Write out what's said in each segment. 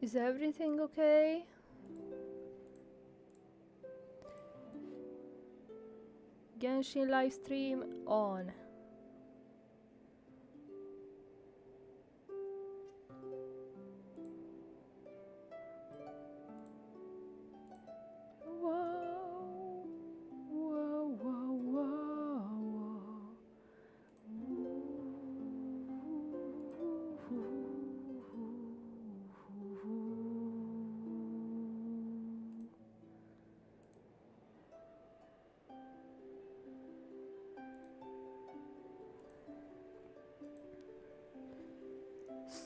Is everything okay? Genshin live stream on. Whoa, whoa, whoa, whoa,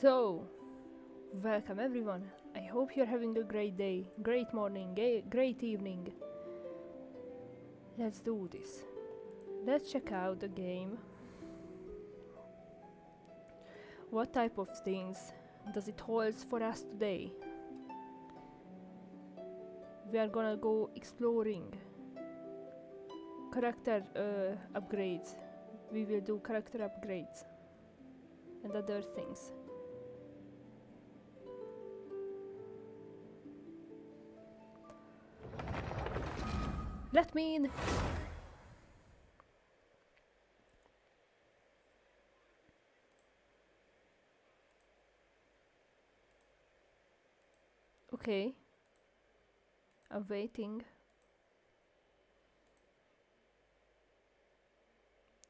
So, welcome everyone. I hope you're having a great day, great morning, great evening. Let's do this. Let's check out the game. What type of things does it hold for us today? We are gonna go exploring. Character upgrades. We will do character upgrades and other things. Let me in! Okay. I'm waiting.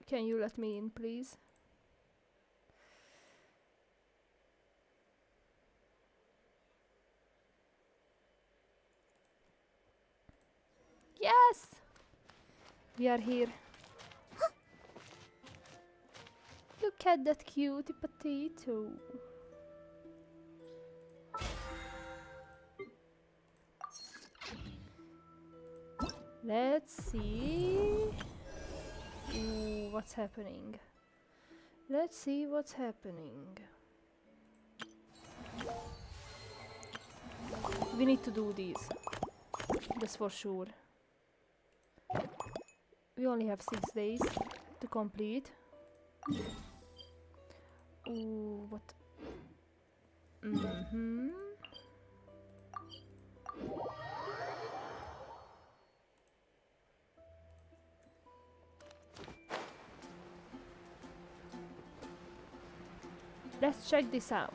Can you let me in, please? Yes! We are here. Look at that cute potato. Let's see. Ooh, what's happening? Let's see what's happening. We need to do these. That's for sure. We only have 6 days to complete. Ooh, what? Let's check this out.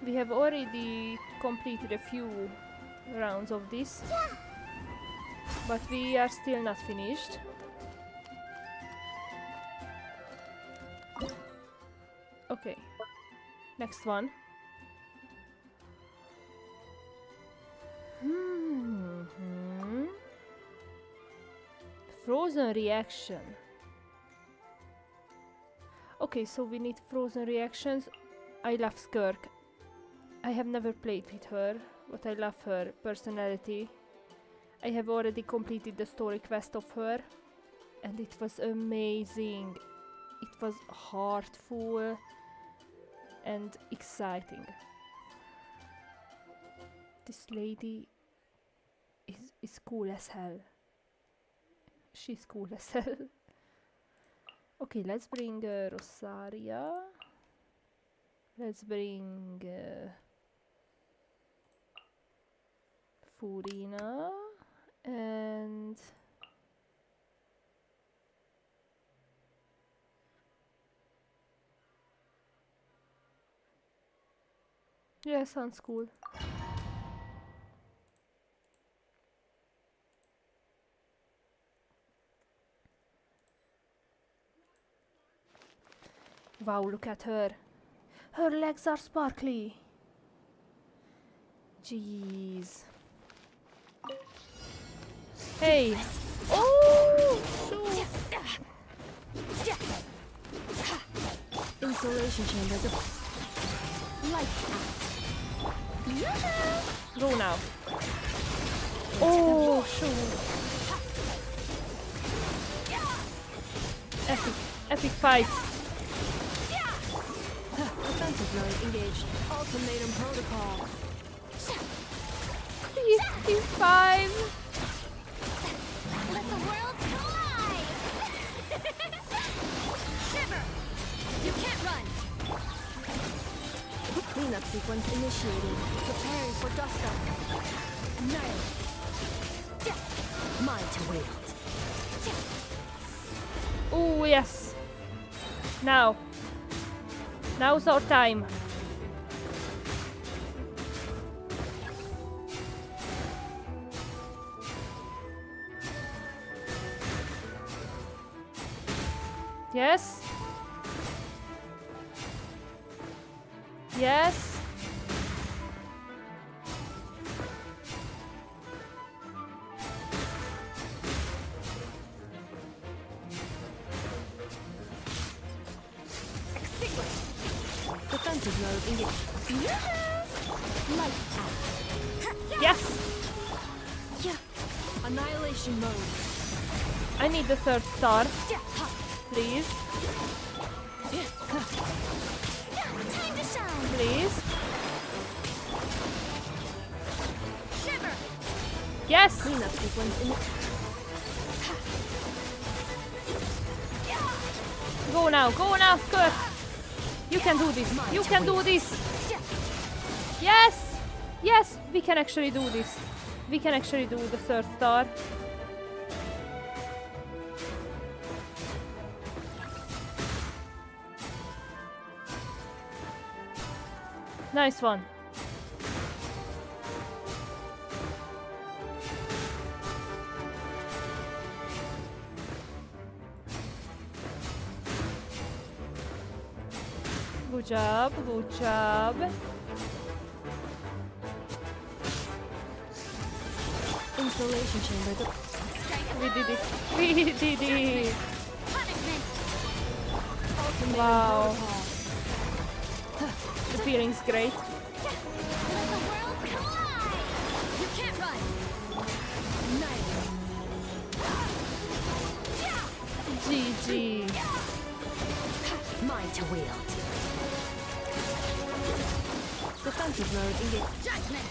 We have already completed a few rounds of this, but we are still not finished. Okay, next one. Frozen reaction. Okay, so we need frozen reactions. I love Skirk. I have never played with her, but I love her personality. I have already completed the story quest of her, and it was amazing. It was heartful and exciting. This lady is cool as hell. She's cool as hell. Okay, let's bring Rosaria. Let's bring Furina and yeah, sounds cool. Wow, look at her. Her legs are sparkly. Jeez. Hey. Oh, shoot. Insulation chamber. Lights out. Go now. Oh, shoot. Epic fight. Offensive mode engaged. Ultimatum protocol. 55. Let the world collide! Shiver! You can't run! Cleanup sequence initiated. Preparing for dust up. Nail. Mine to wield. Oh, yes. Now. Now's our time. Yes. Yes. Defensive mode engaged. Light out. Yes. Annihilation mode. I need the third star, please. Time to shine. Please. Shiver. Yes. Cleanup sequence in. Go now, Skirt. You can do this. You can do this. Yes. Yes, we can actually do this. We can actually do the third star. Nice one. Good job, good job. Installation chamber. We did it. We did it. Punishment. Wow. The feeling's great. Let the world collide. You can't run. GG. Mine to wield. Defensive mode engaged. Judgment.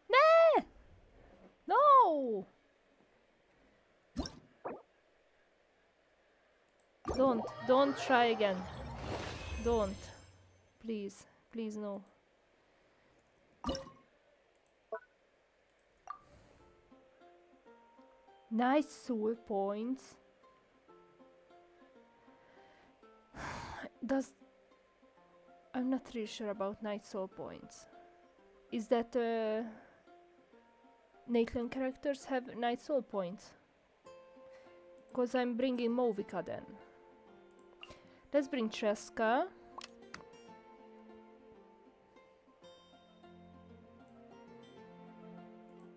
Nah! No! Don't try again. Don't. Please, please no. Nice soul points. I'm not really sure about night soul points. Is that Nathan characters have night soul points? Cause I'm bringing Movika then. Let's bring Cheska.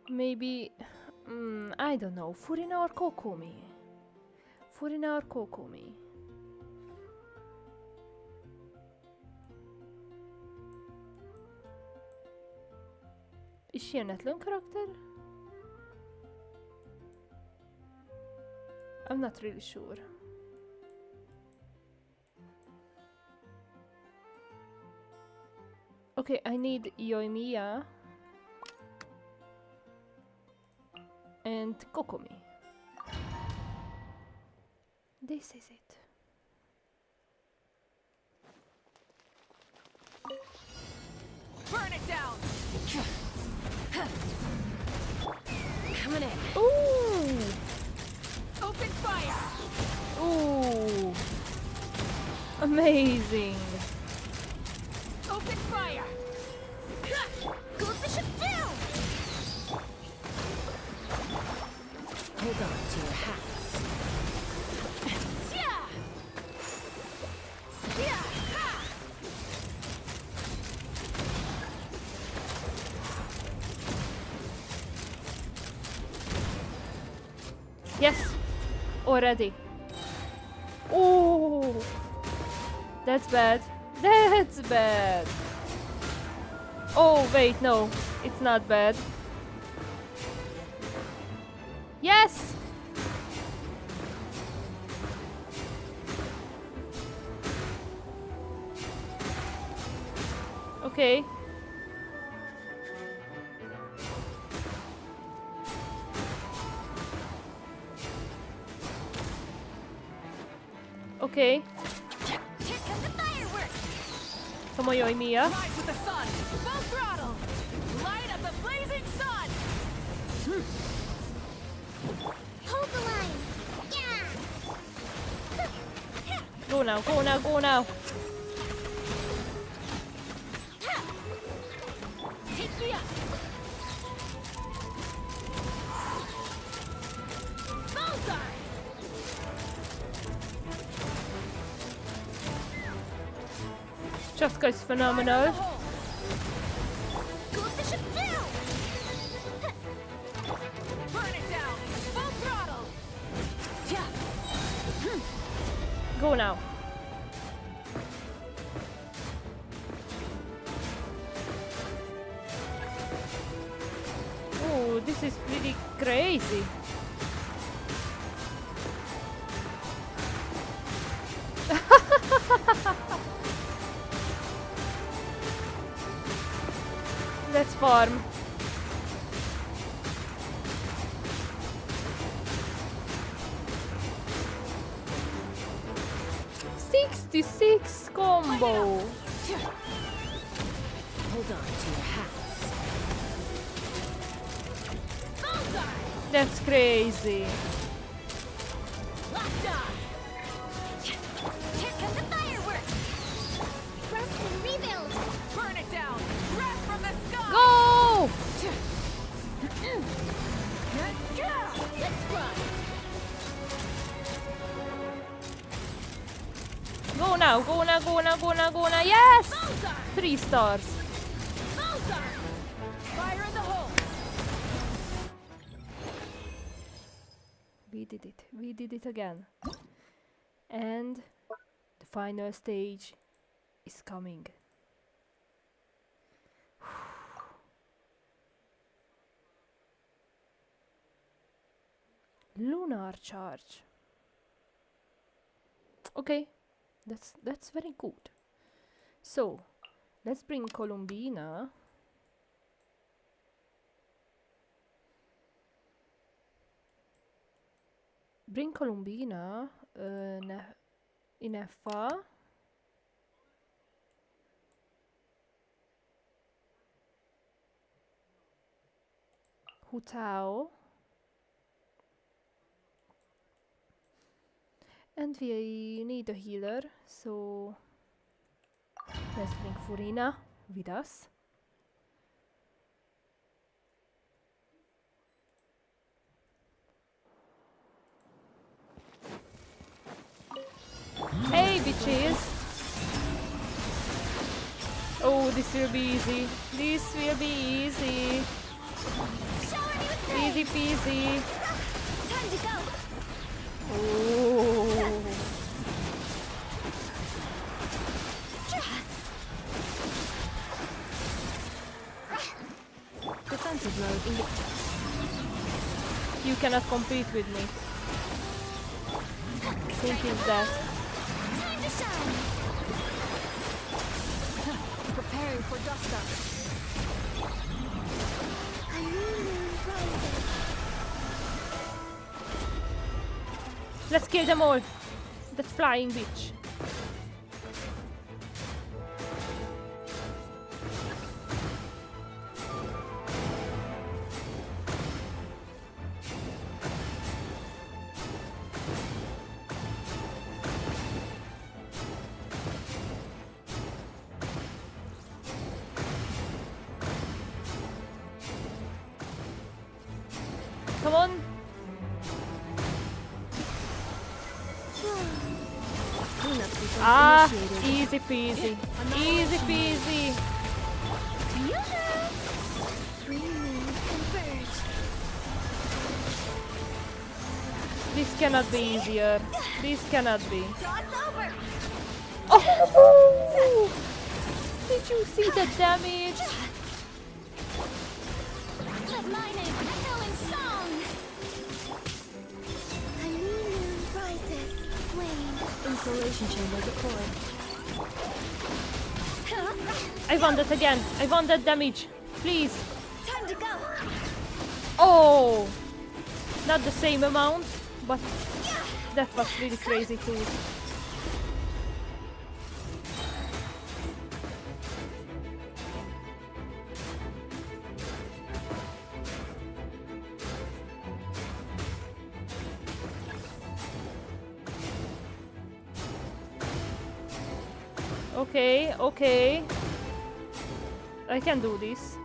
Maybe, I don't know, Furina or Kokomi? Furina or Kokomi? Is she a Netlun character? I'm not really sure. Okay, I need Yoimiya and Kokomi. This is it. Burn it down. Coming in. Ooh! Open fire. Ooh! Amazing! Open fire. Go bishop down. Hold on to your hats. Yeah. Yeah. Yes! Already. Oh! That's bad. That's bad. Oh, wait, no. It's not bad. Yes! Okay. Okay. Here come the fireworks. Tomoyoi Mia. Rise with the sun. Full throttle. Light up the blazing sun. Hold the line. Yeah. Go now, go now, go now. Take me up. Bullseye. Chaska is phenomenal. Go the ship down. Burn it down. Full throttle. Yeah. Go now. Oh, this is pretty crazy. Let's farm. $66 combo. Hold on to your hats. Bullseye. That's crazy. Locked on. Here come the fireworks. Press and rebuild. Burn it down. Breath from the sky. Go! Let's run. Go now, go now, go now, go now, go now. Yes! Bullseye. 3 stars. Bullseye. Fire in the hole. We did it. We did it again. And the final stage is coming. Lunar charge. Okay, that's very good. So let's bring Columbina. Bring Columbina in FA. Hutao. And we need a healer, so let's bring Furina with us. Hey bitches! Oh, this will be easy. This will be easy. Shower me with praise. Easy peasy. Time to go. Oh. Defensive mode engaged. You cannot compete with me. Think is that. Time to shine. Preparing for dust up. A new moon rises. Let's kill them all. That flying bitch. Come on. Cleanup sequence Ah, initiated. easy peasy. Easy peasy. Yoo-hoo! Three moons converge. This cannot be easier. This cannot be. Cross over. Oh! Did you see the damage? Let my name echo in song. A new moon rises. Flame. Insulation chamber deployed. I want that again. I want that damage. Please. Time to go. Oh! Not the same amount, but that was really crazy too. Okay, okay. I can do this.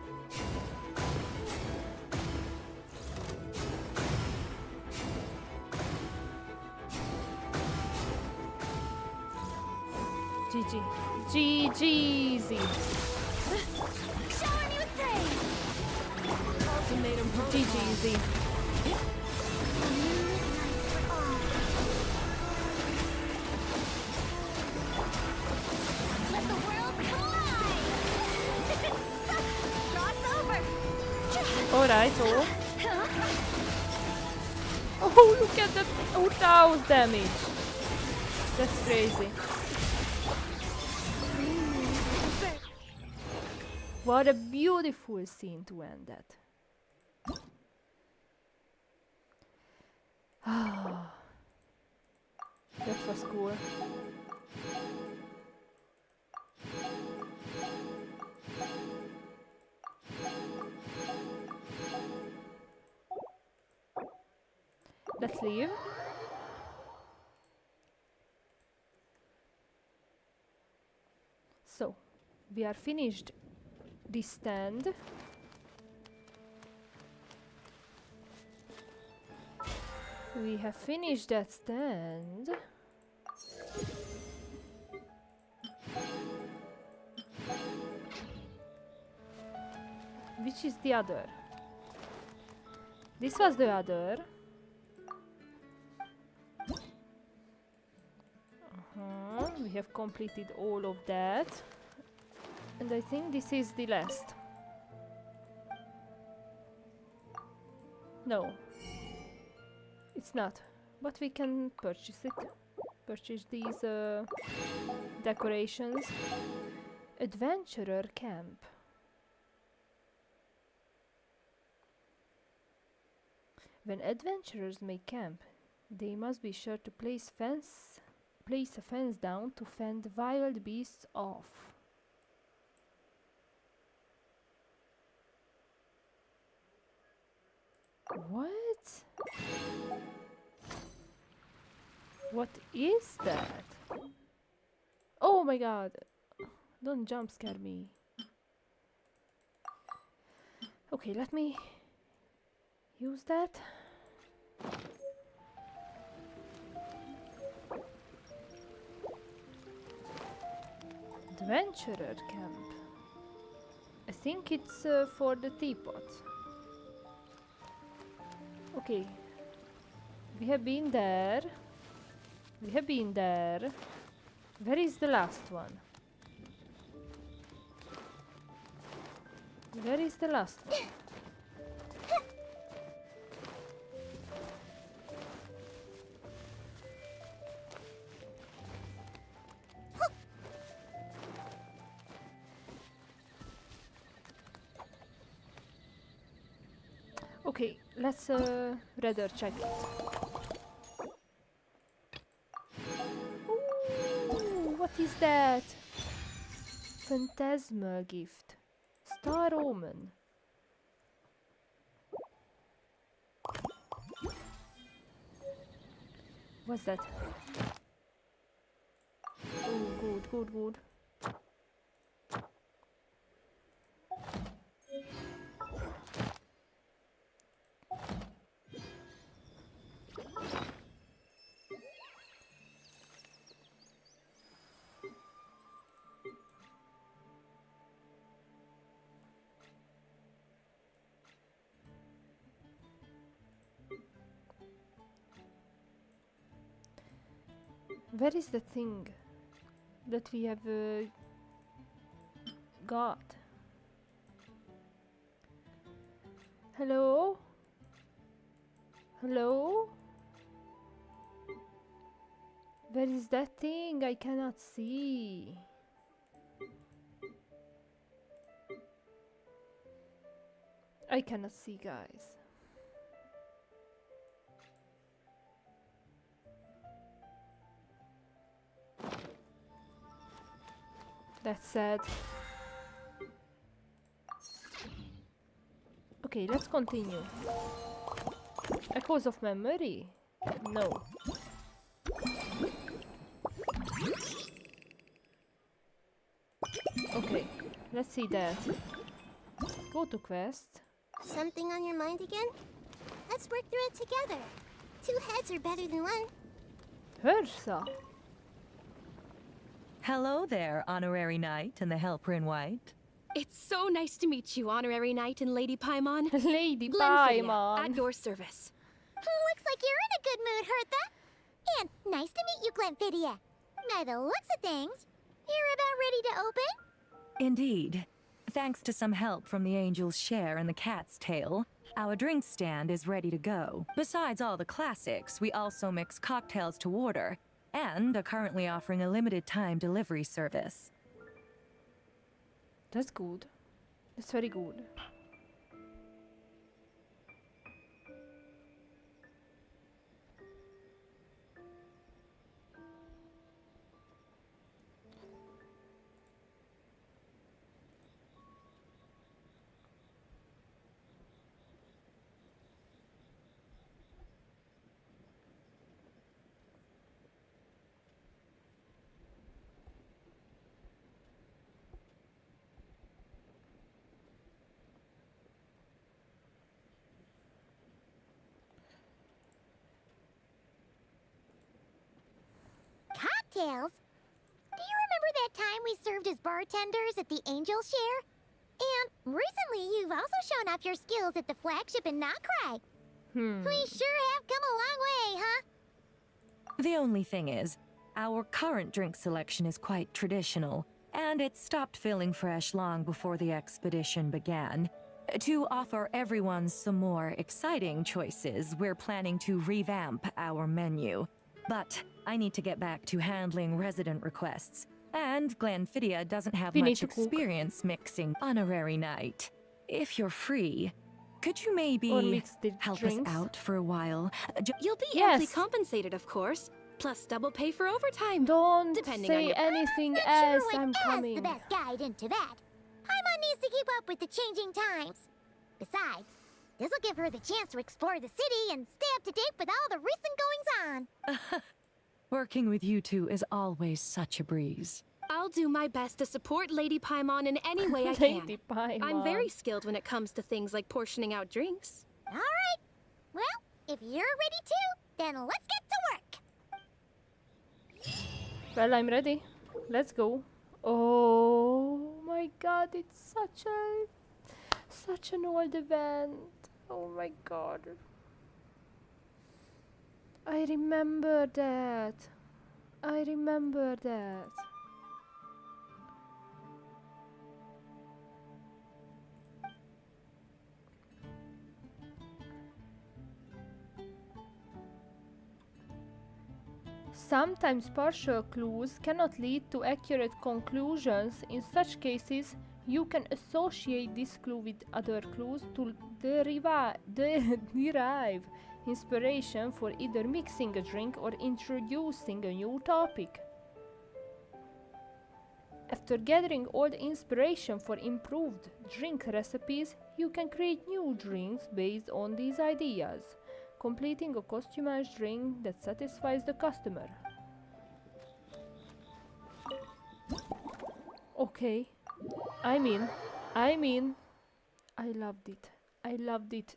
GG. GG easy. Showering you with praise. Ultimatum GG easy. Let the world collide. Cross over. Alright, oh. Oh, look at that 2000 damage. That's crazy. What a beautiful scene to end that. That was cool. Let's leave. So, we are finished this stand. We have finished that stand. Which is the other? This was the other. We have completed all of that. And I think this is the last. No. It's not. But we can purchase it. Purchase these decorations. Adventurer camp. When adventurers make camp, they must be sure to place a fence down to fend wild beasts off. What? What is that? Oh my god! Don't jump scare me. Okay, let me use that. Adventurer camp. I think it's for the teapot. Okay. We have been there. We have been there. Where is the last one? Where is the last one? Okay, let's rather check it. Ooh, what is that? Phantasmal gift. Star Omen. What's that? Oh, good, good, good. Where is the thing that we have got? Hello? Hello? Where is that thing? I cannot see. I cannot see, guys. That's sad. Okay, let's continue. Echoes of memory? No. Let's see that. Go to quest. Something on your mind again? Let's work through it together. Two heads are better than one. Hörsa. Hello there, Honorary Knight and the Helper in White. It's so nice to meet you, Honorary Knight and Lady Paimon. Lady Glenfiddich, Paimon. at your service. Looks like you're in a good mood, Hertha. And nice to meet you, Glenfiddich. By the looks of things, you're about ready to open? Indeed. Thanks to some help from the Angel's Share and the Cat's Tail, our drink stand is ready to go. Besides all the classics, we also mix cocktails to order, and are currently offering a limited time delivery service. That's good. That's very good. Cocktails? Do you remember that time we served as bartenders at the Angel Share? And recently you've also shown off your skills at the flagship in Nockrag. We sure have come a long way, huh? The only thing is, our current drink selection is quite traditional, and it stopped feeling fresh long before the expedition began. To offer everyone some more exciting choices, we're planning to revamp our menu. But I need to get back to handling resident requests, and Glenfiddich doesn't have We need much to cook. experience mixing Honorary Knight. If you're free, could you Or maybe mix the help drinks. us out for a while? You'll be Yes. amply compensated, of course, plus double pay for overtime. Don't Depending on say your- anything Not else. sure I'm what is coming. the best guide into that. Paimon needs to keep up with the changing times. Besides, this'll give her the chance to explore the city and stay up to date with all the recent goings-on. Working with you two is always such a breeze. I'll do my best to support Lady Paimon in any way I can. Lady Paimon. I'm very skilled when it comes to things like portioning out drinks. All right. Well, if you're ready too, then let's get to work. Well, I'm ready. Let's go. Oh my god, it's such an old event. Oh my god. I remember that. I remember that. Sometimes partial clues cannot lead to accurate conclusions. In such cases, you can associate this clue with other clues to derive inspiration for either mixing a drink or introducing a new topic. After gathering all the inspiration for improved drink recipes, you can create new drinks based on these ideas, completing a customized drink that satisfies the customer. Okay, I loved it. I loved it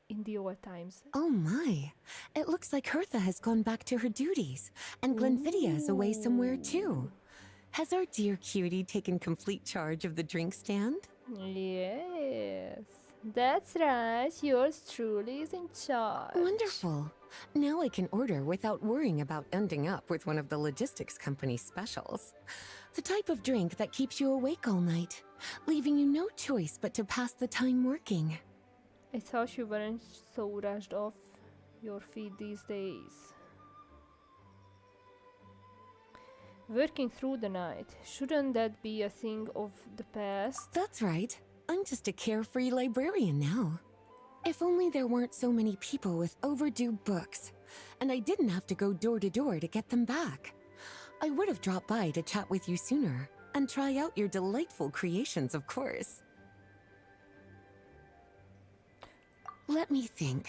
in the old times. Oh my. It looks like Hertha has gone back to her duties, and Glenfiddich is away somewhere too. Has our dear cutie taken complete charge of the drink stand? Yes, that's right. Yours truly is in charge. Wonderful. Now I can order without worrying about ending up with one of the logistics company's specials. The type of drink that keeps you awake all night, leaving you no choice but to pass the time working. I thought you weren't so rushed off your feet these days. Working through the night, shouldn't that be a thing of the past? That's right. I'm just a carefree librarian now. If only there weren't so many people with overdue books, and I didn't have to go door to door to get them back. I would have dropped by to chat with you sooner, and try out your delightful creations, of course. Let me think.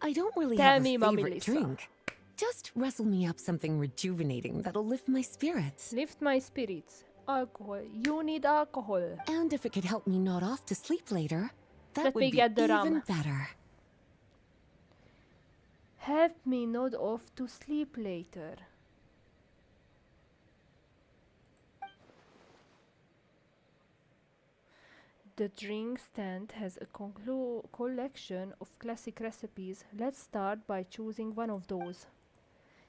I don't really Tell have me, a Mommy favorite Lisa. drink. Just rustle me up something rejuvenating that'll lift my spirits. Lift my spirits. Alcohol. You need alcohol. And if it could help me nod off to sleep later, that Let would me be get the even rum. better. Help me nod off to sleep later. The drink stand has a collection of classic recipes. Let's start by choosing one of those.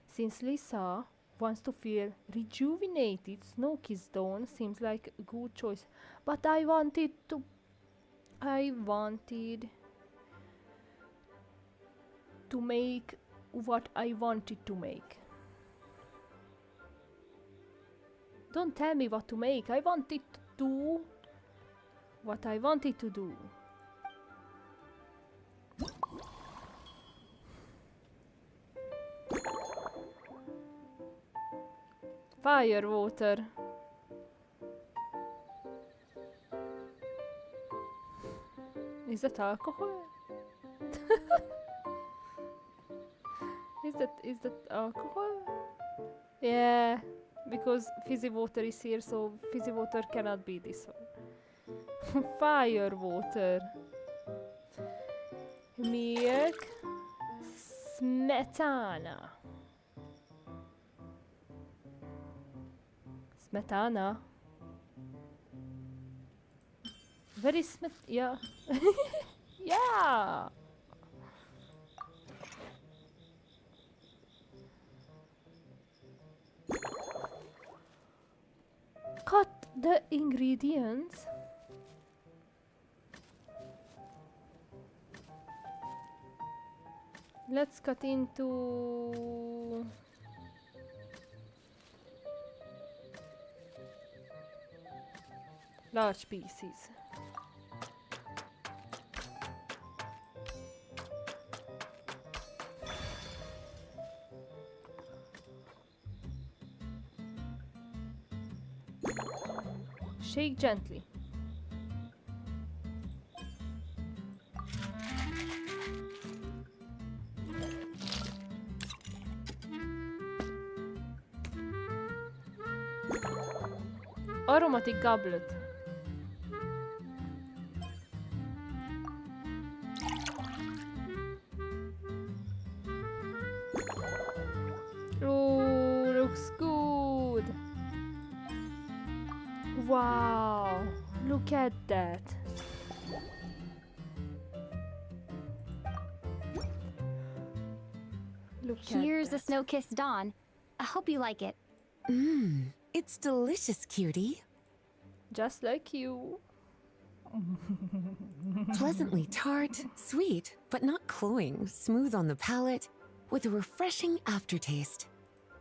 Since Lisa wants to feel rejuvenated, Snow-Kissed Dawn seems like a good choice. But I wanted to make what I wanted to make. Don't tell me what to make. I wanted to do what I wanted to do. Fire water. Is that alcohol? Is that alcohol? Yeah, because fizzy water is here, so fizzy water cannot be this one. Fire water. Milk. Smetana. Smetana. Very yeah. Yeah. Cut the ingredients. Let's cut into large pieces. Shake gently. Aromatic goblet. Oh, looks good. Wow, look at that. Look Here's at the that. Snow-Kissed Dawn. I hope you like it. Mmm, it's delicious, cutie. Just like you. Pleasantly tart, sweet, but not cloying, smooth on the palate, with a refreshing aftertaste.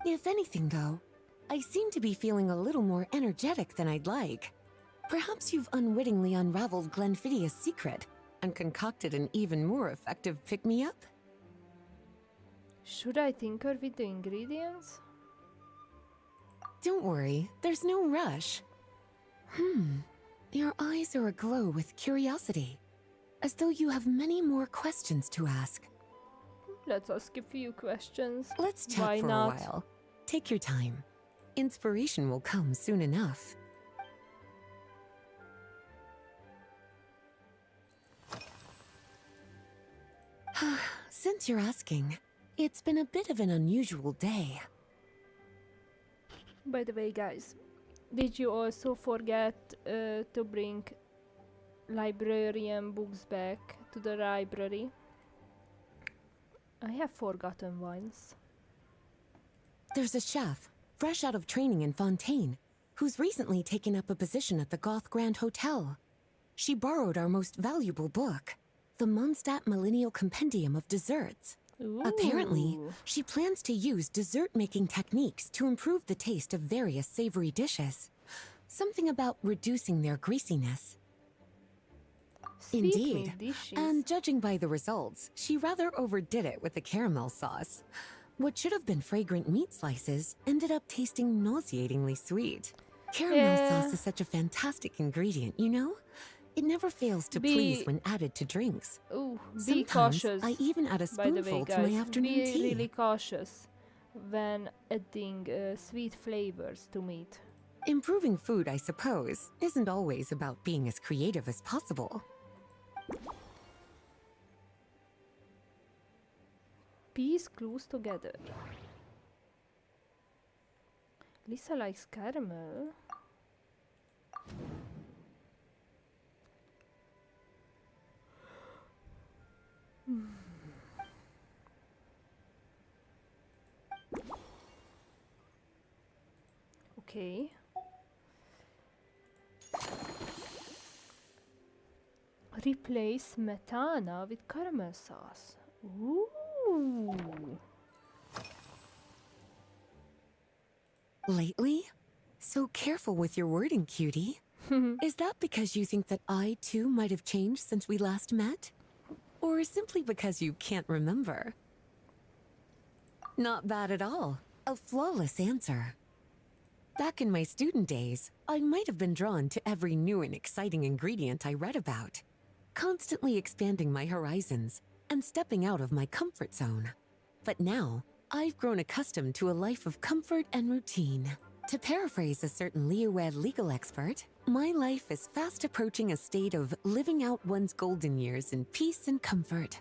If anything, though, I seem to be feeling a little more energetic than I'd like. Perhaps you've unwittingly unraveled Glenfiddia's secret and concocted an even more effective pick-me-up? Should I tinker with the ingredients? Don't worry, there's no rush. Your eyes are aglow with curiosity, as though you have many more questions to ask. Let's ask a few questions. Let's chat Why for not? a while. Take your time. Inspiration will come soon enough. Since you're asking, it's been a bit of an unusual day. By the way, guys, did you also forget to bring librarian books back to the library? I have forgotten once. There's a chef, fresh out of training in Fontaine, who's recently taken up a position at the Goth Grand Hotel. She borrowed our most valuable book, the Mondstadt Millennial Compendium of Desserts. Apparently, Ooh. she plans to use dessert-making techniques to improve the taste of various savory dishes. Something about reducing their greasiness. Sweet Indeed. meat dishes. And judging by the results, she rather overdid it with the caramel sauce. What should have been fragrant meat slices ended up tasting nauseatingly sweet. Caramel sauce is such a fantastic ingredient, you know? It never fails to please when added to drinks. Ooh, be Sometimes cautious. I even add a By the way, spoonful to guys, my afternoon be tea. really cautious when adding sweet flavors to meat. Improving food, I suppose, isn't always about being as creative as possible. Piece glues together. Lisa likes caramel. Okay. Replace smetana with caramel sauce. Ooh. Lately? So careful with your wording, cutie. Is that because you think that I, too, might have changed since we last met? Or simply because you can't remember? Not bad at all. A flawless answer. Back in my student days, I might have been drawn to every new and exciting ingredient I read about, constantly expanding my horizons and stepping out of my comfort zone. But now, I've grown accustomed to a life of comfort and routine. To paraphrase a certain Leo-Ed legal expert, my life is fast approaching a state of living out one's golden years in peace and comfort.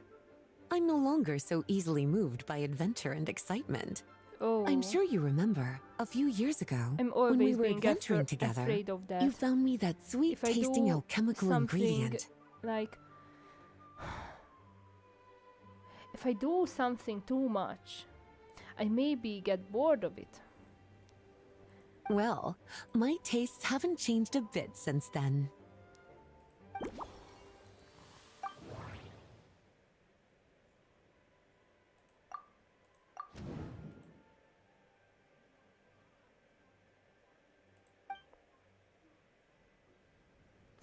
I'm no longer so easily moved by adventure and excitement. Oh. I'm sure you remember, a few years ago, I'm when we always were being adventuring together, afraid of that. you found me that If I sweet-tasting do alchemical something ingredient. like if I do something too much, I maybe get bored of it. Well, my tastes haven't changed a bit since then.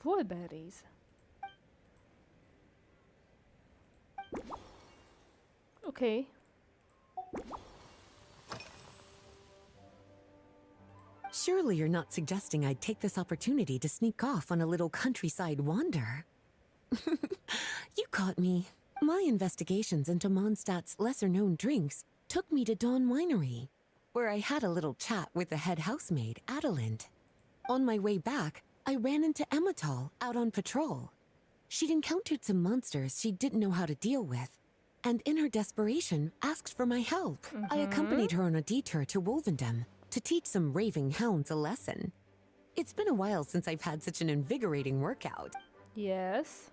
Wolberries. Okay. Surely you're not suggesting I'd take this opportunity to sneak off on a little countryside wander? You caught me. My investigations into Mondstadt's lesser-known drinks took me to Dawn Winery, where I had a little chat with the head housemaid, Adelind. On my way back, I ran into Emmetall out on patrol. She'd encountered some monsters she didn't know how to deal with, and in her desperation, asked for my help. I accompanied her on a detour to Wolvendom to teach some raving hounds a lesson. It's been a while since I've had such an invigorating workout. Yes.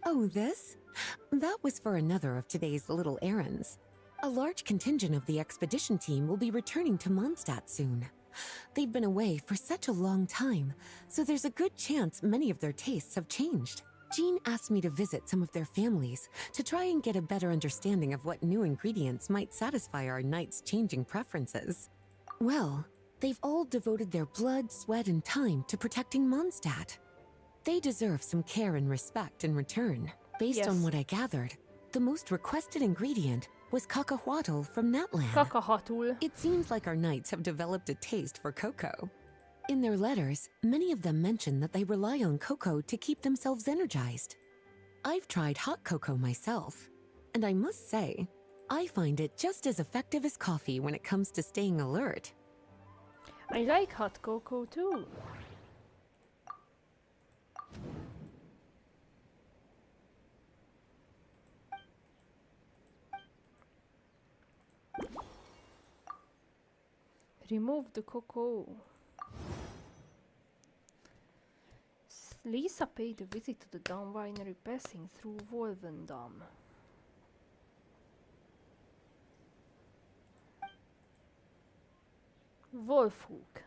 Oh, this? That was for another of today's little errands. A large contingent of the expedition team will be returning to Mondstadt soon. They've been away for such a long time, so there's a good chance many of their tastes have changed. Jean asked me to visit some of their families to try and get a better understanding of what new ingredients might satisfy our knights' changing preferences. Well, they've all devoted their blood, sweat, and time to protecting Mondstadt. They deserve some care and respect in return. Based on Yes. what I gathered, the most requested ingredient was cacahuatl from Natlan. Cacahuatl. It seems like our knights have developed a taste for cocoa. In their letters, many of them mention that they rely on cocoa to keep themselves energized. I've tried hot cocoa myself, and I must say, I find it just as effective as coffee when it comes to staying alert. I like hot cocoa too. Remove the cocoa. Lisa paid a visit to the Dawn Winery passing through Wolvendom. Wolfhoek.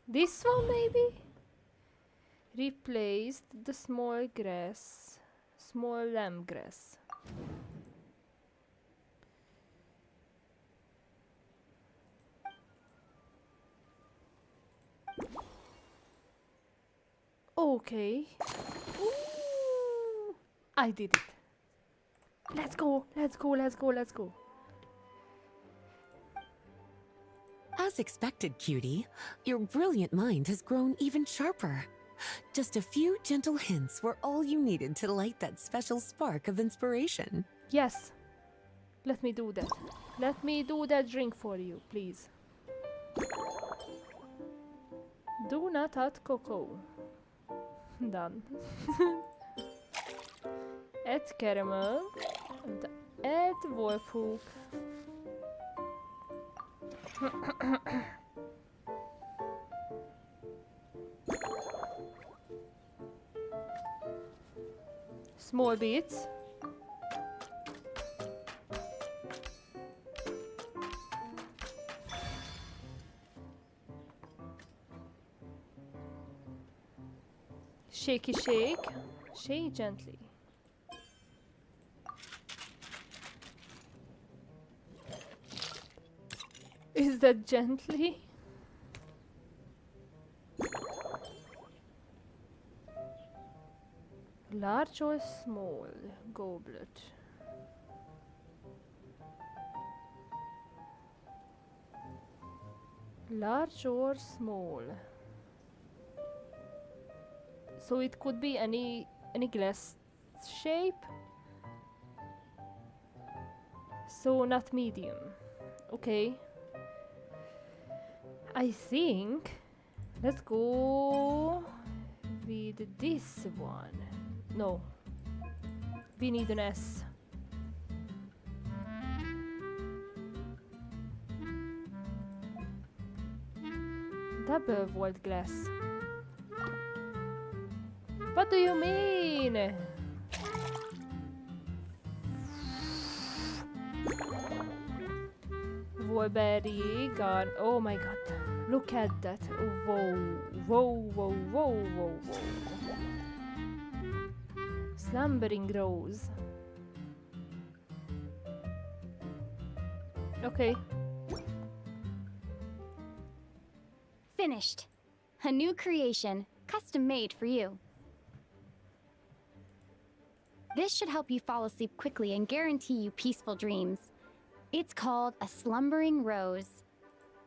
This one maybe? Replaced the small lamb grass. Okay. Ooh, I did it. Let's go, let's go, let's go, let's go. As expected, cutie, your brilliant mind has grown even sharper. Just a few gentle hints were all you needed to light that special spark of inspiration. Yes. Let me do that. Let me do that drink for you, please. Do not add cocoa. Done. Add caramel and add wolf hoop. Small bits. Shaky shake. Shake gently. Is that gently? Large or small goblet? Large or small? So it could be any glass shape. So not medium. Okay. I think let's go with this one. No. We need an S. Double walled glass. What do you mean? Wolberry gone. Oh my god. Look at that. Whoa. Whoa, whoa, whoa, whoa, whoa. Slumbering rose. Okay. Finished. A new creation, custom made for you. This should help you fall asleep quickly and guarantee you peaceful dreams. It's called a slumbering rose.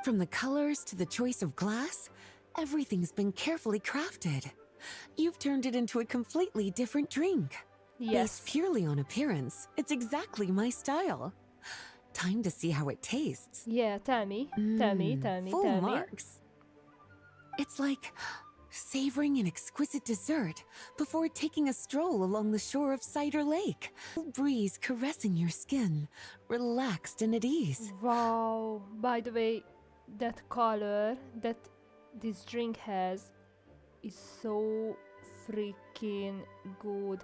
From the colors to the choice of glass, everything's been carefully crafted. You've turned it into a completely different drink. Yes. Based purely on appearance, it's exactly my style. Time to see how it tastes. Yeah, tell me. Tell me, tell me, Full tell me. marks. It's like savoring an exquisite dessert before taking a stroll along the shore of Cider Lake. Breeze caressing your skin, relaxed and at ease. Wow. By the way, that color that this drink has is so freaking good.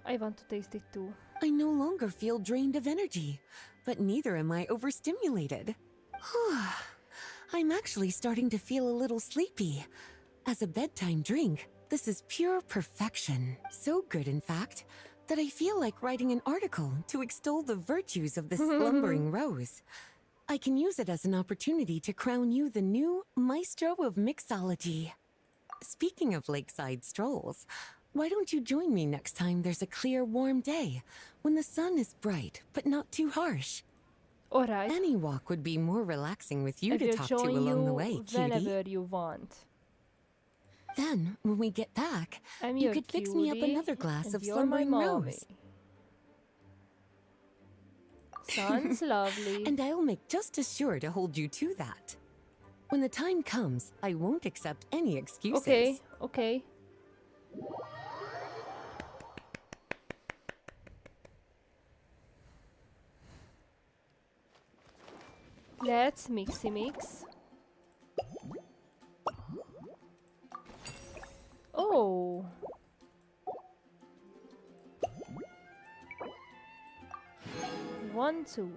I want to taste it too. I no longer feel drained of energy, but neither am I overstimulated. I'm actually starting to feel a little sleepy. As a bedtime drink, this is pure perfection. So good, in fact, that I feel like writing an article to extol the virtues of this slumbering rose. I can use it as an opportunity to crown you the new maestro of mixology. Speaking of lakeside strolls, why don't you join me next time there's a clear, warm day, when the sun is bright but not too harsh? Alright. Any walk would be more relaxing with you I to will talk to join along you the way, cutie. whenever you want. Then, when we get back, I'm you your could fix me up cutie, another glass and of you're my slumbering mommy. rose. Sounds lovely. And I'll make just as sure to hold you to that. When the time comes, I won't accept any excuses. Okay, okay. Let's mixy mix. Oh. One, two.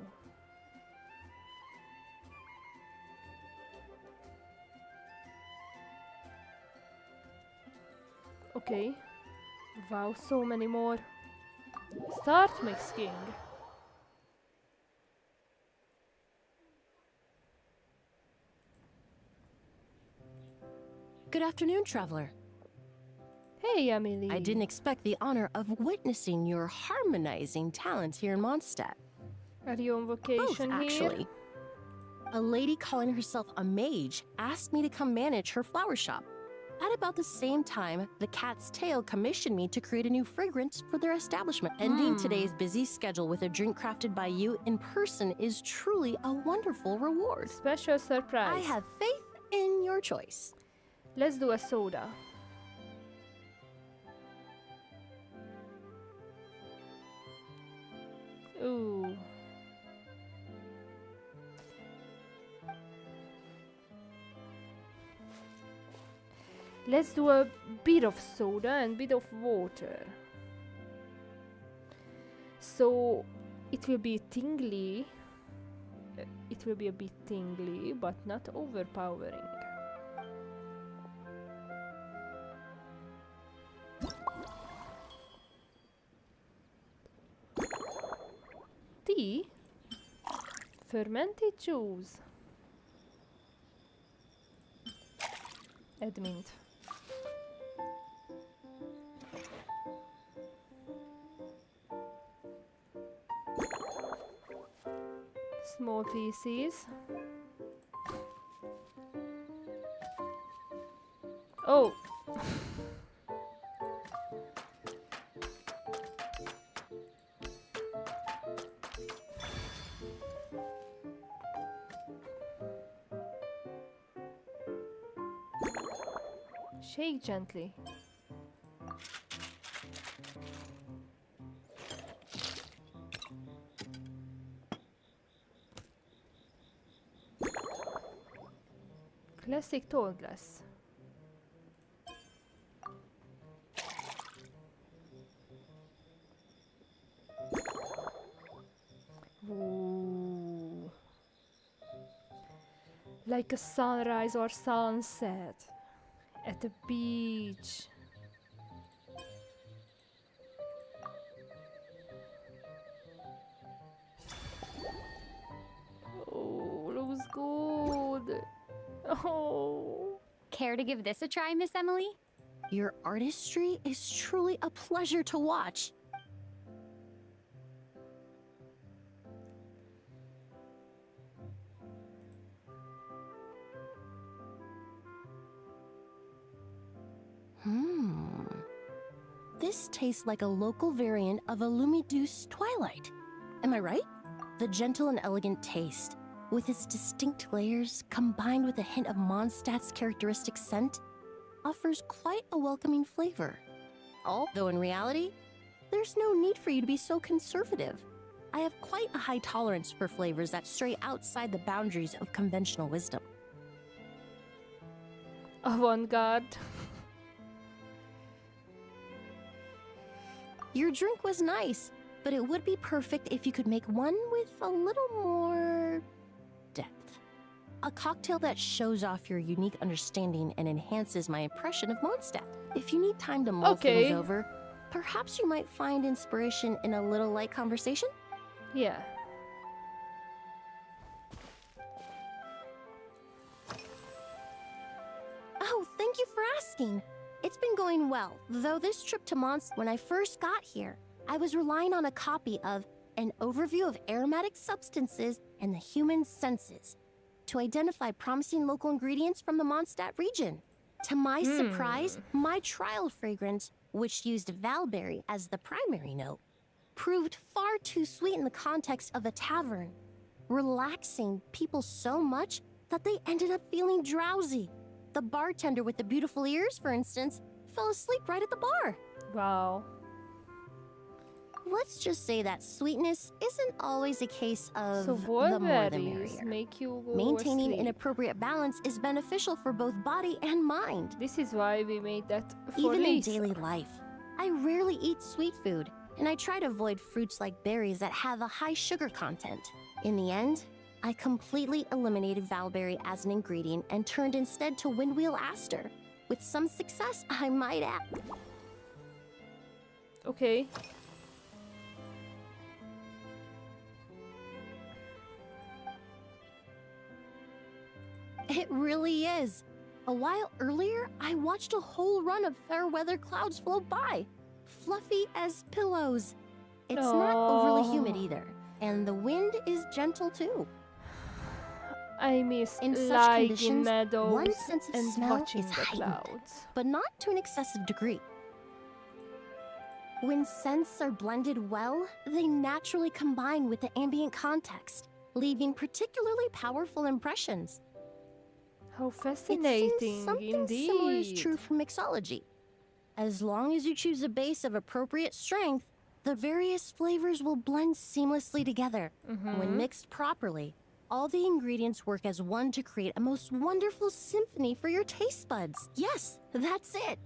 Okay. Wow, so many more. Start mixing. Good afternoon, traveler. Hey, Emily. I didn't expect the honor of witnessing your harmonizing talents here in Mondstadt. Are you on Both, vacation here? actually. A lady calling herself a mage asked me to come manage her flower shop. At about the same time, the Cat's Tail commissioned me to create a new fragrance for their establishment. Ending today's busy schedule with a drink crafted by you in person is truly a wonderful reward. Special surprise. I have faith in your choice. Let's do a soda. Ooh. Let's do a bit of soda and bit of water. So it will be tingly. It will be a bit tingly, but not overpowering. Tea? Fermented juice. Add mint. Small pieces. Oh! Shake gently. Classic tall glass. Ooh. Like a sunrise or sunset at the beach. Oh, looks good. Oh. Care to give this a try, Miss Emily? Your artistry is truly a pleasure to watch. This tastes like a local variant of a Lumiduce Twilight. Am I right? The gentle and elegant taste, with its distinct layers combined with a hint of Mondstadt's characteristic scent, offers quite a welcoming flavor. Although in reality, there's no need for you to be so conservative. I have quite a high tolerance for flavors that stray outside the boundaries of conventional wisdom. Avant-garde. Your drink was nice, but it would be perfect if you could make one with a little more depth. A cocktail that shows off your unique understanding and enhances my impression of Mondstadt. If you need time to mull things over, perhaps you might find inspiration in a little light conversation? Yeah. Oh, thank you for asking. It's been going well, though this trip to Mondstadt, when I first got here, I was relying on a copy of An Overview of Aromatic Substances and the Human Senses to identify promising local ingredients from the Mondstadt region. To my surprise, my trial fragrance, which used valberry as the primary note, proved far too sweet in the context of a tavern, relaxing people so much that they ended up feeling drowsy. The bartender with the beautiful ears, for instance, fell asleep right at the bar. Wow. Let's just say that sweetness isn't always a case of So the more the berries merrier. make you go Maintaining an asleep. appropriate balance is beneficial for both body and mind. This is why we made that for Even in Lisa. daily life, I rarely eat sweet food, and I try to avoid fruits like berries that have a high sugar content. In the end, I completely eliminated valberry as an ingredient and turned instead to windwheel aster. With some success, I might add. Okay. It really is. A while earlier, I watched a whole run of fair weather clouds float by, fluffy as pillows. It's not overly humid either, and the wind is gentle too. I miss In such lying in conditions, meadows one sense of and smell watching is the heightened, clouds. but not to an excessive degree. When scents are blended well, they naturally combine with the ambient context, leaving particularly powerful impressions. How It fascinating, seems something indeed. similar is true for mixology. As long as you choose a base of appropriate strength, the various flavors will blend seamlessly together. When mixed properly, all the ingredients work as one to create a most wonderful symphony for your taste buds. Yes, that's it.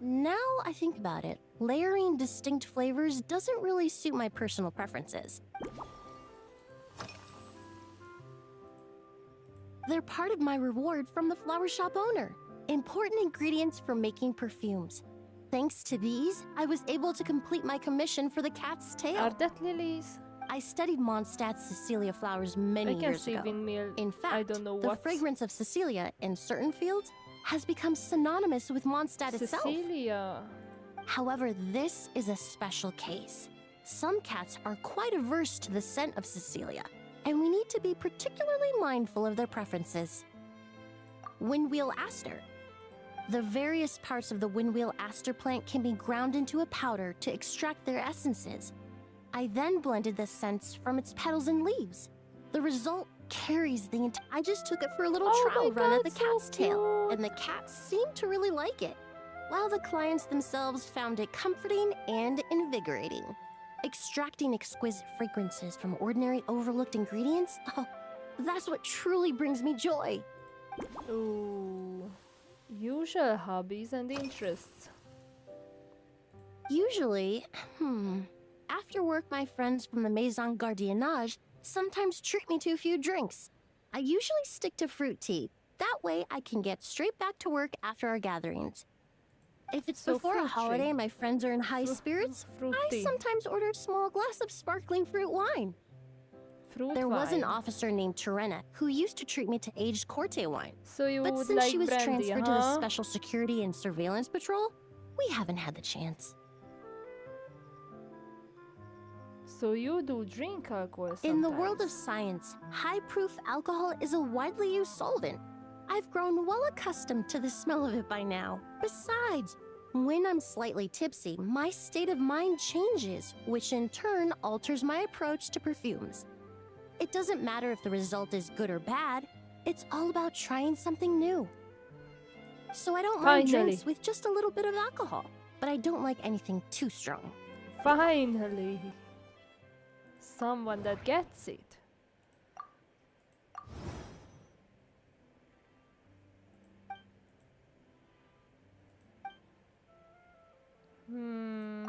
Now I think about it, layering distinct flavors doesn't really suit my personal preferences. They're part of my reward from the flower shop owner. Important ingredients for making perfumes. Thanks to these, I was able to complete my commission for the cat's tail. Are that lilies? I studied Mondstadt's Cecilia flowers many I can years see ago. windmill. In fact, I don't know the what. fragrance of Cecilia in certain fields has become synonymous with Mondstadt itself. Cecilia. However, this is a special case. Some cats are quite averse to the scent of Cecilia, and we need to be particularly mindful of their preferences. Windwheel aster. The various parts of the windwheel aster plant can be ground into a powder to extract their essences. I then blended the scents from its petals and leaves. The result carries the entire. I just took it for a little Oh trial my run God, at the so cat's tail, cute. and the cats seemed to really like it, while the clients themselves found it comforting and invigorating. Extracting exquisite fragrances from ordinary overlooked ingredients, oh, that's what truly brings me joy. Ooh. Usual hobbies and interests. Usually, after work, my friends from the Maison Gardiennage sometimes treat me to a few drinks. I usually stick to fruit tea. That way, I can get straight back to work after our gatherings. If it's So before a fruit holiday tea. and my friends are in high spirits, I Fruity. sometimes order a small glass of sparkling fruit wine. Fruit There was an wine. officer named Terena who used to treat me to aged Corte wine. So you But would since like she was brandy, transferred to the huh? Special Security and Surveillance Patrol, we haven't had the chance. So you do drink alcohol sometimes. In the world of science, high-proof alcohol is a widely used solvent. I've grown well accustomed to the smell of it by now. Besides, when I'm slightly tipsy, my state of mind changes, which in turn alters my approach to perfumes. It doesn't matter if the result is good or bad, it's all about trying something new. So I don't mind Finally. drinks with just a little bit of alcohol, but I don't like anything too strong. Finally. Someone that gets it. Hmm.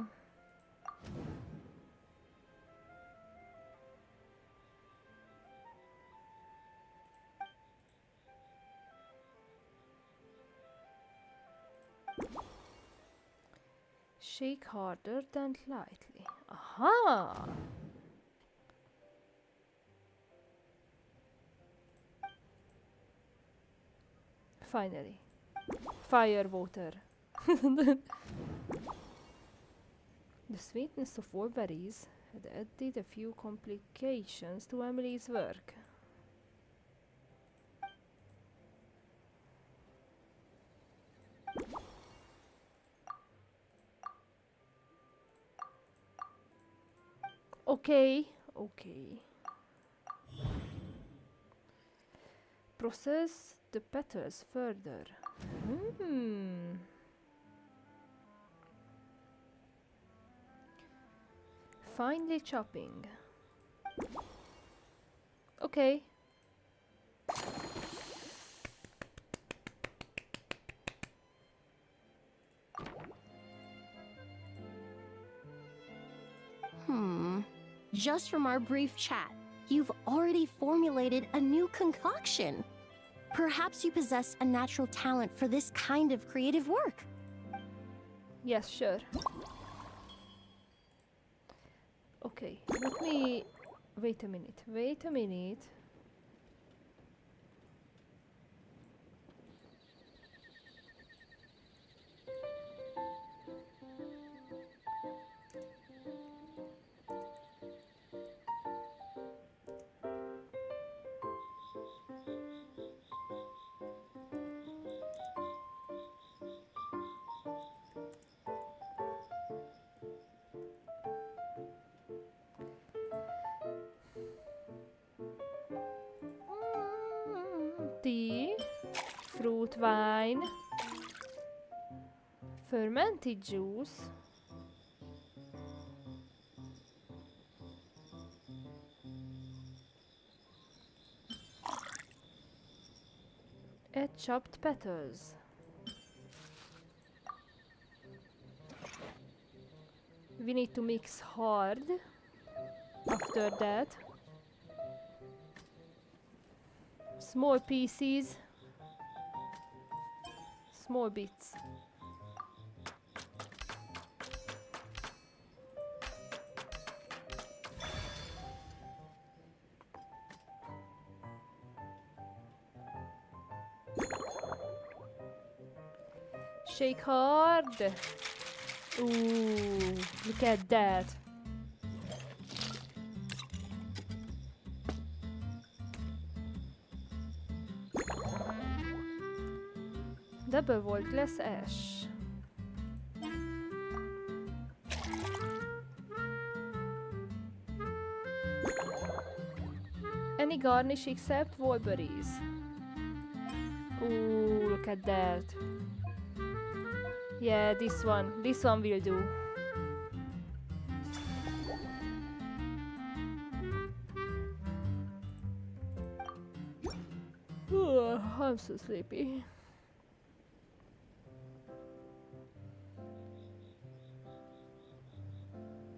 Shake harder than lightly. Aha! Finally. Fire water. The sweetness of all berries had added a few complications to Emily's work. Okay, okay. Process the petals further. Finely chopping. Okay. Just from our brief chat, you've already formulated a new concoction. Perhaps you possess a natural talent for this kind of creative work. Yes, sure. Okay, let me... Wait a minute, wait a minute. tea, fruit wine, fermented juice. And chopped petals. We need to mix hard after that. Small pieces, small bits. Shake hard. Ooh, look at that. Double volt glass ash. Any garnish except wolberries. Ooh, look at that. Yeah, this one will do. Ooh, I'm so sleepy.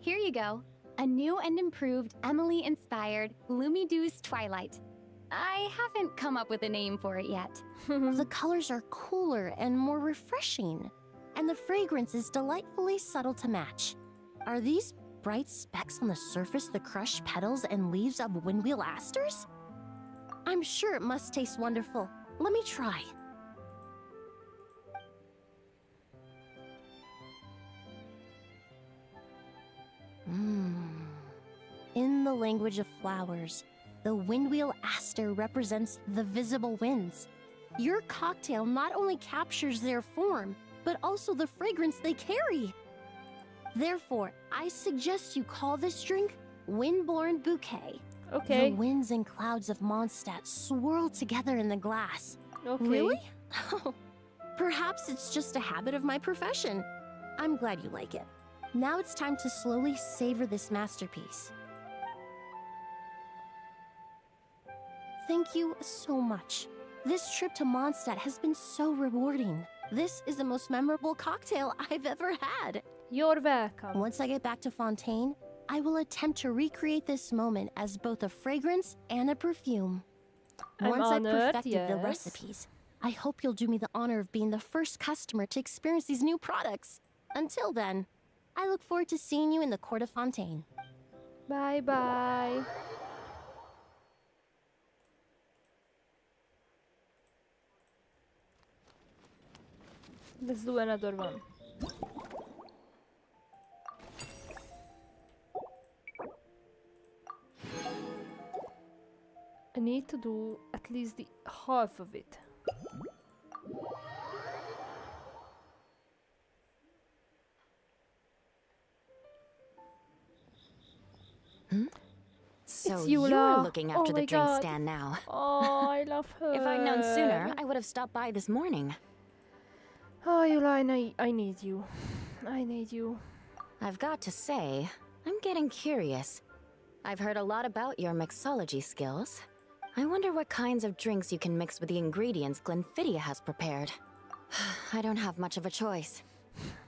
Here you go. A new and improved Emily-inspired Lumidouce Twilight. I haven't come up with a name for it yet. The colors are cooler and more refreshing, and the fragrance is delightfully subtle to match. Are these bright specks on the surface the crushed petals and leaves of windwheel asters? I'm sure it must taste wonderful. Let me try. In the language of flowers, the windwheel aster represents the visible winds. Your cocktail not only captures their form, but also the fragrance they carry. Therefore, I suggest you call this drink Windborne Bouquet. Okay. The winds and clouds of Mondstadt swirl together in the glass. Okay. Really? Perhaps it's just a habit of my profession. I'm glad you like it. Now it's time to slowly savor this masterpiece. Thank you so much. This trip to Mondstadt has been so rewarding. This is the most memorable cocktail I've ever had. You're welcome. Once I get back to Fontaine, I will attempt to recreate this moment as both a fragrance and a perfume. I'm Once I've honored, perfected the yes. recipes, I hope you'll do me the honor of being the first customer to experience these new products. Until then, I look forward to seeing you in the Court of Fontaine. Bye bye. Let's do another one. I need to do at least the half of it. So It's you're Eula. looking Oh after my the drink God. stand now. Oh, I love her. If I'd known sooner, I would have stopped by this morning. Oh, Eula, I need you. I need you. I've got to say, I'm getting curious. I've heard a lot about your mixology skills. I wonder what kinds of drinks you can mix with the ingredients Glenfiddich has prepared. I don't have much of a choice.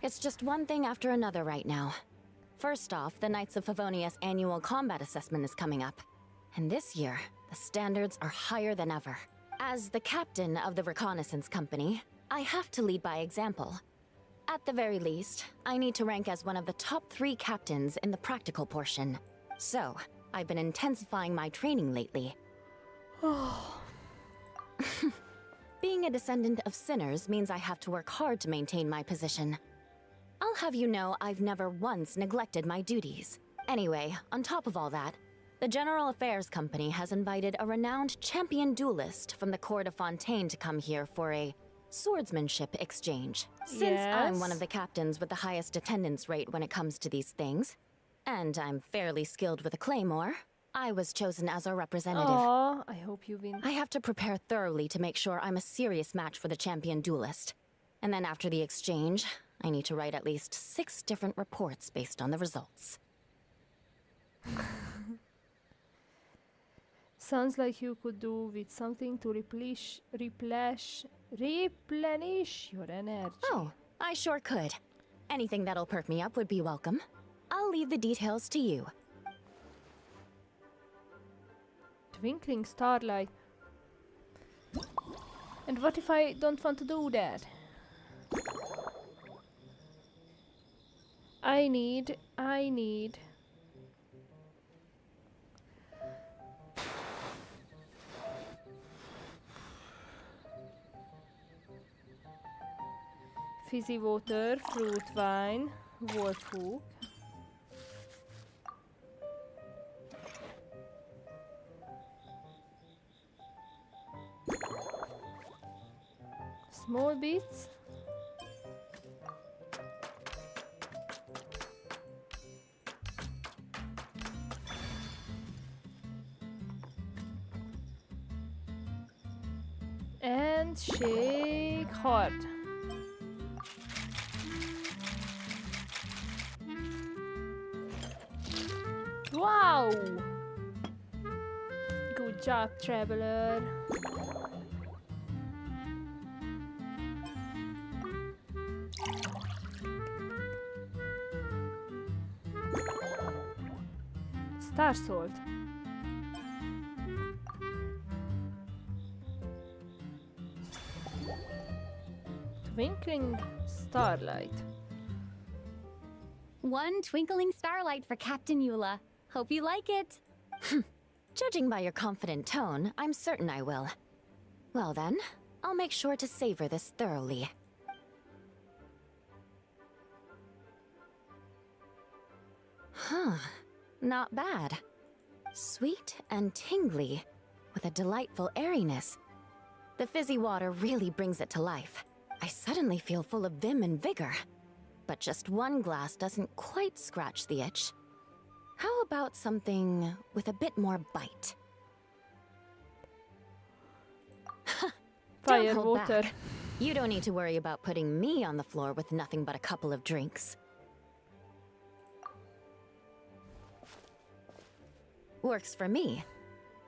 It's just one thing after another right now. First off, the Knights of Favonius annual combat assessment is coming up. And this year, the standards are higher than ever. As the captain of the reconnaissance company, I have to lead by example. At the very least, I need to rank as one of the top 3 captains in the practical portion. So, I've been intensifying my training lately. Being a descendant of sinners means I have to work hard to maintain my position. I'll have you know I've never once neglected my duties. Anyway, on top of all that, the General Affairs Company has invited a renowned champion duelist from the Court of Fontaine to come here for a swordsmanship exchange. Since I'm one of the captains with the highest attendance rate when it comes to these things, and I'm fairly skilled with a claymore, I was chosen as our representative. Aw, I hope you win. I have to prepare thoroughly to make sure I'm a serious match for the champion duelist. And then after the exchange, I need to write at least 6 different reports based on the results. Sounds like you could do with something to replenish your energy. Oh, I sure could. Anything that'll perk me up would be welcome. I'll leave the details to you. Twinkling starlight. And what if I don't want to do that? I need fizzy water, fruit wine, wolf hook. Small bits. And shake hard. Wow! Good job, traveler. Star salt. Twinkling starlight. One twinkling starlight for Captain Eula. Hope you like it. Judging by your confident tone, I'm certain I will. Well then, I'll make sure to savor this thoroughly. Huh, not bad. Sweet and tingly, with a delightful airiness. The fizzy water really brings it to life. I suddenly feel full of vim and vigor. But just one glass doesn't quite scratch the itch. How about something with a bit more bite? Fire Don't hold water. back. You don't need to worry about putting me on the floor with nothing but a couple of drinks. Works for me.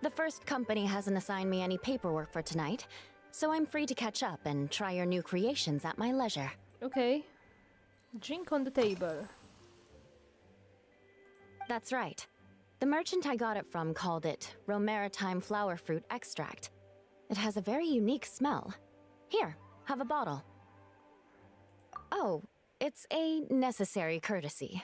The first company hasn't assigned me any paperwork for tonight, so I'm free to catch up and try your new creations at my leisure. Okay. Drink on the table. That's right. The merchant I got it from called it Romaritime flower fruit extract. It has a very unique smell. Here, have a bottle. Oh, it's a necessary courtesy.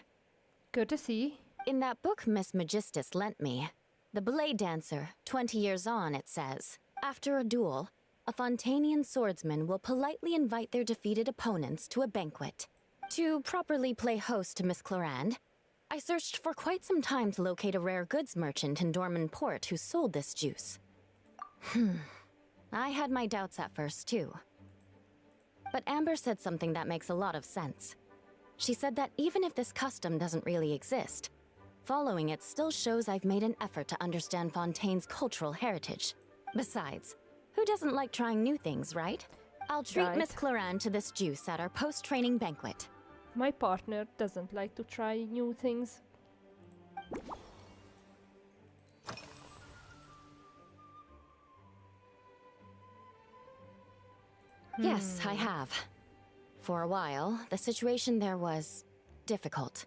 Courtesy. In that book Miss Magistus lent me, The Blade Dancer, 20 years on, it says, after a duel, a Fontanian swordsman will politely invite their defeated opponents to a banquet. To properly play host to Miss Clarande, I searched for quite some time to locate a rare goods merchant in Dorman Port who sold this juice. I had my doubts at first, too. But Amber said something that makes a lot of sense. She said that even if this custom doesn't really exist, following it still shows I've made an effort to understand Fontaine's cultural heritage. Besides, who doesn't like trying new things, right? I'll treat Right. Miss Clarande to this juice at our post-training banquet. My partner doesn't like to try new things. Yes, I have. For a while, the situation there was difficult.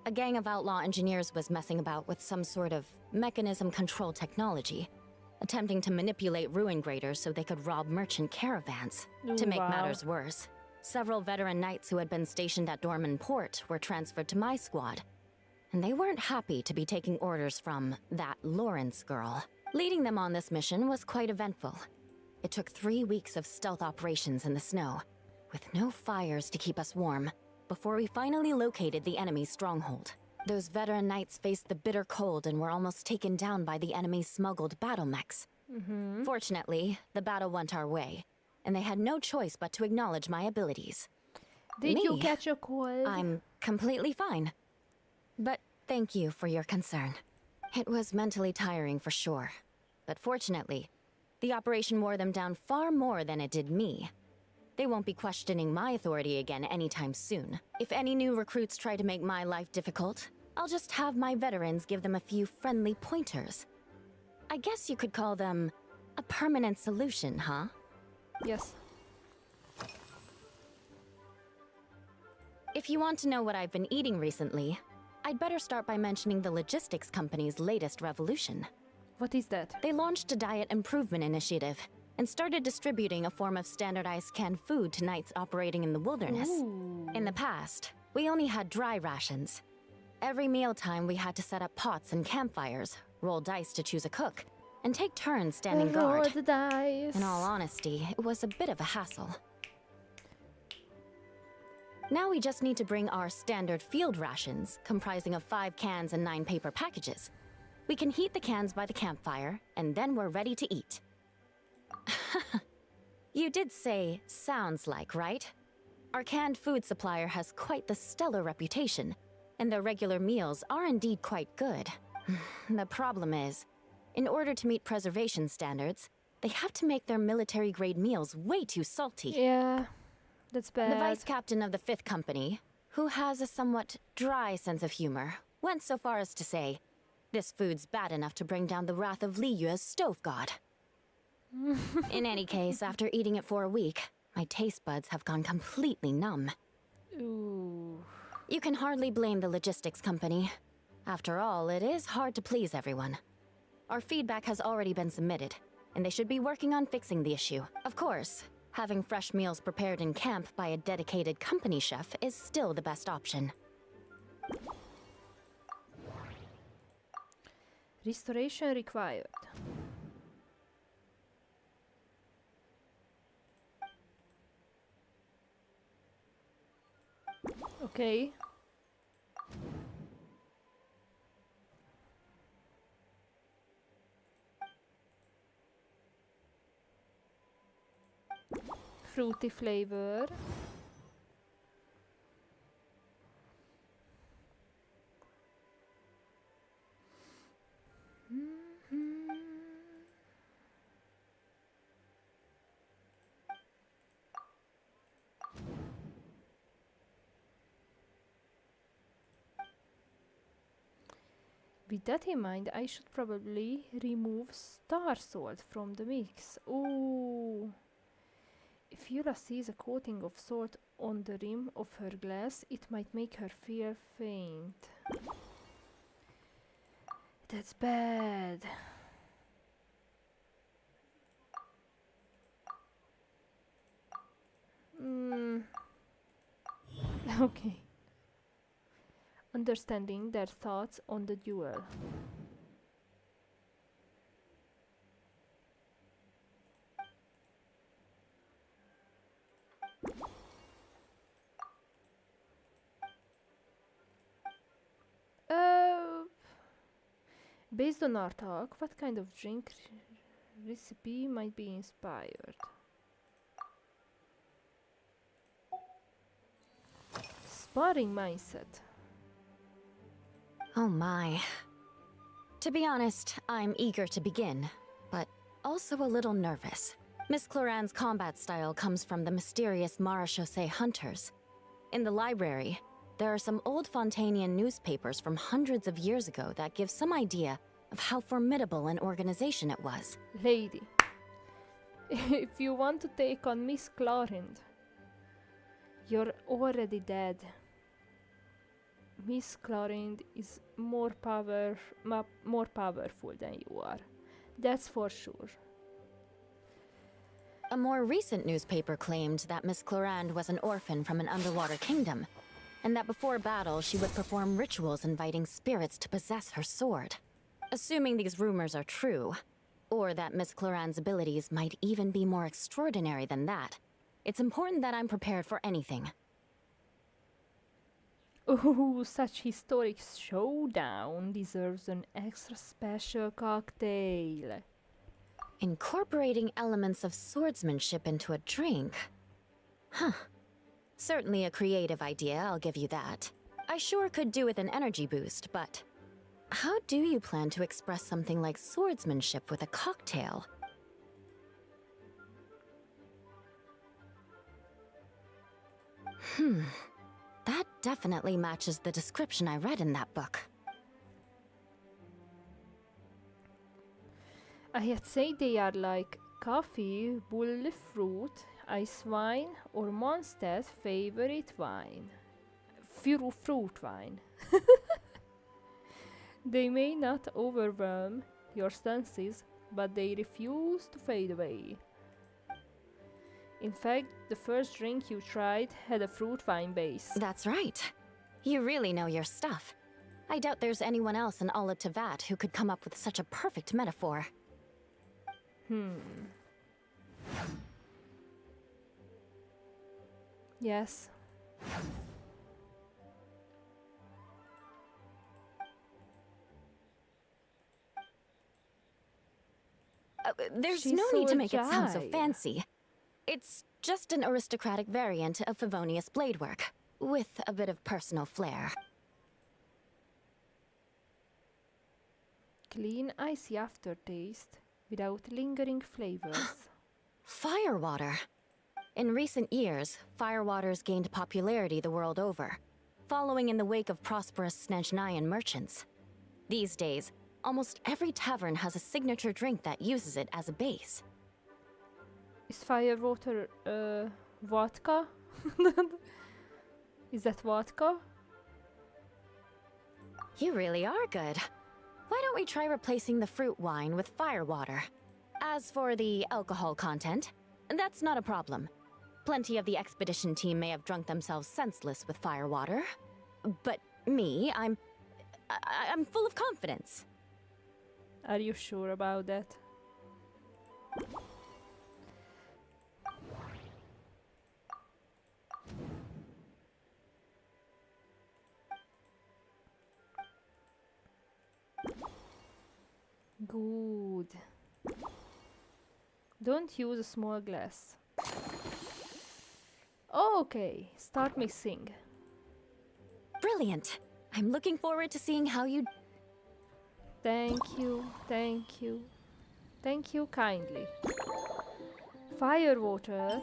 A gang of outlaw engineers was messing about with some sort of mechanism control technology, attempting to manipulate ruin graders so they could rob merchant caravans. To make Wow. matters worse, several veteran knights who had been stationed at Dorman Port were transferred to my squad, and they weren't happy to be taking orders from that Lawrence girl. Leading them on this mission was quite eventful. It took 3 weeks of stealth operations in the snow, with no fires to keep us warm, before we finally located the enemy's stronghold. Those veteran knights faced the bitter cold and were almost taken down by the enemy's smuggled battle mechs. Fortunately, the battle went our way, and they had no choice but to acknowledge my abilities. Did you Me? catch a cold? I'm completely fine. But thank you for your concern. It was mentally tiring for sure. But fortunately, the operation wore them down far more than it did me. They won't be questioning my authority again anytime soon. If any new recruits try to make my life difficult, I'll just have my veterans give them a few friendly pointers. I guess you could call them a permanent solution, huh? Yes. If you want to know what I've been eating recently, I'd better start by mentioning the logistics company's latest revolution. What is that? They launched a diet improvement initiative and started distributing a form of standardized canned food to knights operating in the wilderness. Ooh. In the past, we only had dry rations. Every mealtime, we had to set up pots and campfires, roll dice to choose a cook, and take turns standing guard. Roll the dice. In all honesty, it was a bit of a hassle. Now we just need to bring our standard field rations, comprising of 5 cans and 9 paper packages. We can heat the cans by the campfire, and then we're ready to eat. You did say, sounds like, right? Our canned food supplier has quite the stellar reputation, and their regular meals are indeed quite good. The problem is, in order to meet preservation standards, they have to make their military-grade meals way too salty. Yeah, that's bad. The vice captain of the 5th Company, who has a somewhat dry sense of humor, went so far as to say, this food's bad enough to bring down the wrath of Li Yue's stove god. In any case, after eating it for a week, my taste buds have gone completely numb. Ooh. You can hardly blame the logistics company. After all, it is hard to please everyone. Our feedback has already been submitted, and they should be working on fixing the issue. Of course, having fresh meals prepared in camp by a dedicated company chef is still the best option. Restoration required. Okay. Fruity flavor. With that in mind, I should probably remove star salt from the mix. Ooh. If Yula sees a coating of salt on the rim of her glass, it might make her feel faint. That's bad. Okay. Understanding their thoughts on the duel. Based on our talk, what kind of drink recipe might be inspired? Sparring mindset. Oh my. To be honest, I'm eager to begin, but also a little nervous. Miss Cloran's combat style comes from the mysterious Marechaussee hunters. In the library, there are some old Fontanian newspapers from hundreds of years ago that give some idea of how formidable an organization it was. Lady, if you want to take on Miss Clorind, you're already dead. Miss Clorind is more powerful than you are. That's for sure. A more recent newspaper claimed that Miss Clorand was an orphan from an underwater kingdom, and that before battle she would perform rituals inviting spirits to possess her sword. Assuming these rumors are true, or that Miss Clorand's abilities might even be more extraordinary than that, it's important that I'm prepared for anything. Ooh, such historic showdown deserves an extra special cocktail. Incorporating elements of swordsmanship into a drink? Huh. Certainly a creative idea, I'll give you that. I sure could do with an energy boost, but how do you plan to express something like swordsmanship with a cocktail? That definitely matches the description I read in that book. I had say they are like coffee, bull fruit, ice wine, or Monster's favorite wine. Fruit wine. They may not overwhelm your senses, but they refuse to fade away. In fact, the first drink you tried had a fruit wine base. That's right. You really know your stuff. I doubt there's anyone else in all of Tevat who could come up with such a perfect metaphor. Yes. There's She's no so need to make it sound so agile. fancy. It's just an aristocratic variant of Favonius bladework, with a bit of personal flair. Clean, icy aftertaste without lingering flavors. Firewater. In recent years, firewaters gained popularity the world over, following in the wake of prosperous Snezhnayan merchants. These days, almost every tavern has a signature drink that uses it as a base. Is firewater vodka? Is that vodka? You really are good. Why don't we try replacing the fruit wine with firewater? As for the alcohol content, that's not a problem. Plenty of the expedition team may have drunk themselves senseless with firewater. But me, I'm full of confidence. Are you sure about that? Good. Don't use a small glass. Okay, start mixing. Brilliant. I'm looking forward to seeing how you... Thank you, thank you. Thank you kindly. Firewater.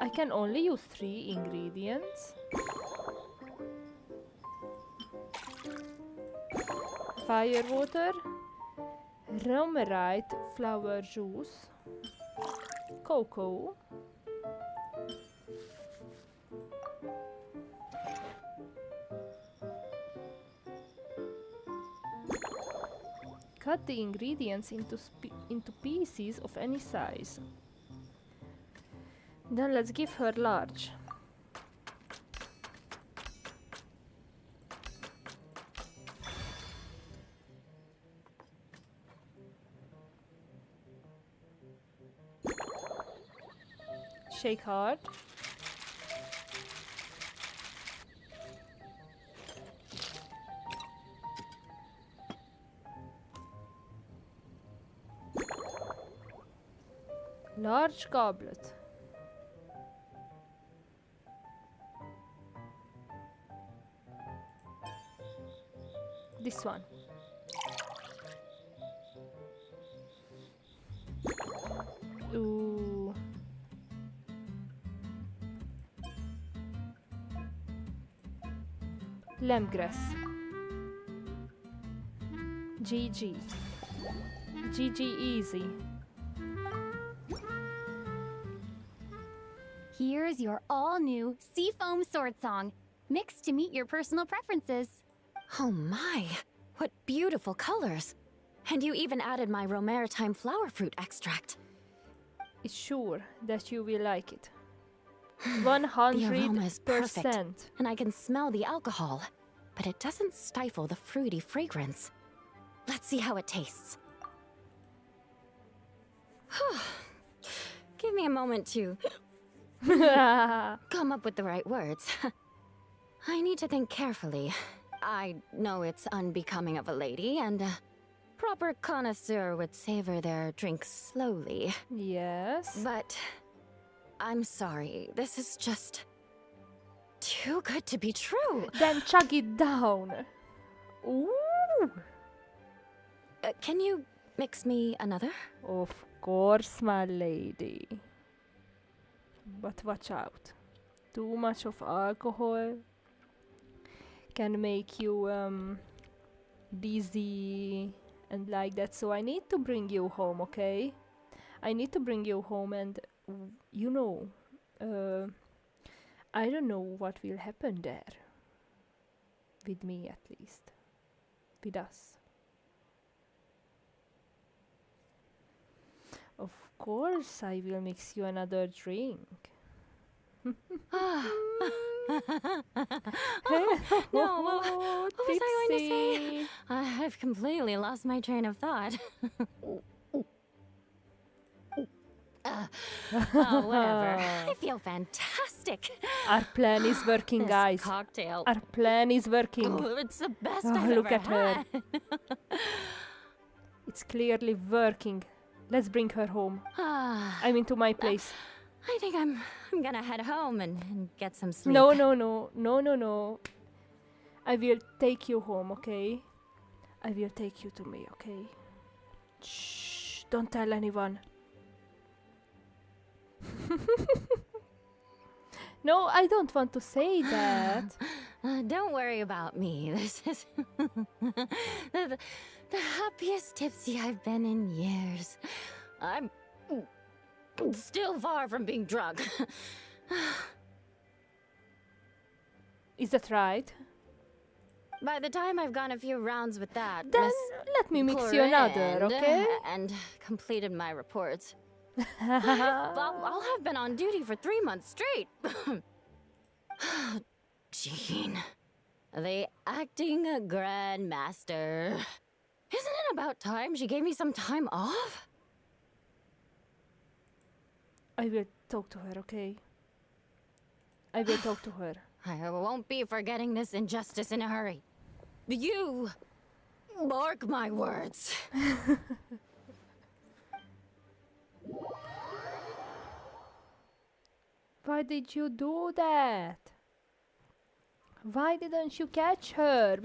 I can only use 3 ingredients. Firewater, romerite flower juice, cocoa, cut the ingredients into pieces of any size. Then let's give her large. Shake hard. Large goblet. This one. Ooh. Lemongrass. GG. GG easy. Here's your all-new Seafoam Sword Song, mixed to meet your personal preferences. Oh my, what beautiful colors. And you even added my romaritime flower fruit extract. It's sure that you will like it. The aroma is 100%. perfect, and I can smell the alcohol, but it doesn't stifle the fruity fragrance. Let's see how it tastes. Give me a moment to come up with the right words. I need to think carefully. I know it's unbecoming of a lady, and a proper connoisseur would savor their drinks slowly. Yes. But I'm sorry, this is just too good to be true. Then chug it down. Ooh. Can you mix me another? Of course, my lady. But watch out. Too much of alcohol can make you dizzy and like that. So I need to bring you home, okay? I need to bring you home and you know, I don't know what will happen there. With me at least. With us. Of course I will mix you another drink. No, what was I going to say? I've completely lost my train of thought. Oh, whatever. I feel fantastic. Our plan is working, This guys. cocktail. Our plan is working. Oh, it's the best Oh, I've look ever at her. had. It's clearly working. Let's bring her home. I mean to my place. I think I'm gonna head home and get some sleep. No, no, no. No, no, no. I will take you home, okay? I will take you to me, okay? Shh. Don't tell anyone. No, I don't want to say that. Don't worry about me. This is the happiest tipsy I've been in years. I'm still far from being drunk. Is that right? By the time I've gone a few rounds with that, Then Miss let me mix you another, Corinne, okay? and completed my reports. I'll have been on duty for 3 months straight. Jean, the acting grandmaster. Isn't it about time she gave me some time off? I will talk to her, okay? I will talk to her. I won't be forgetting this injustice in a hurry. You mark my words. Why did you do that? Why didn't you catch her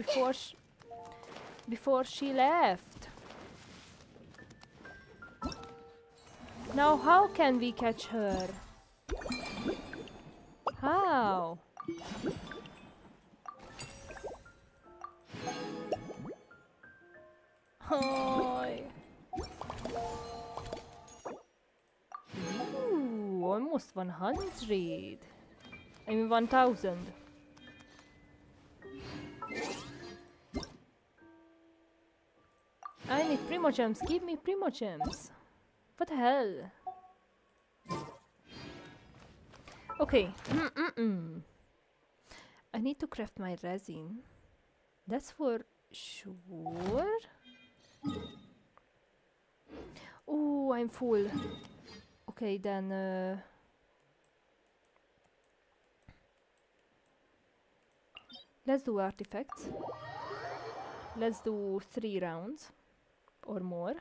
before she left? Now how can we catch her? How? Hi. Ooh, almost 100. I mean 1000. I need primogems. Give me primogems. What the hell? Okay. I need to craft my resin. That's for sure. Oh, I'm full. Okay, then let's do artifacts. Let's do 3 rounds or more.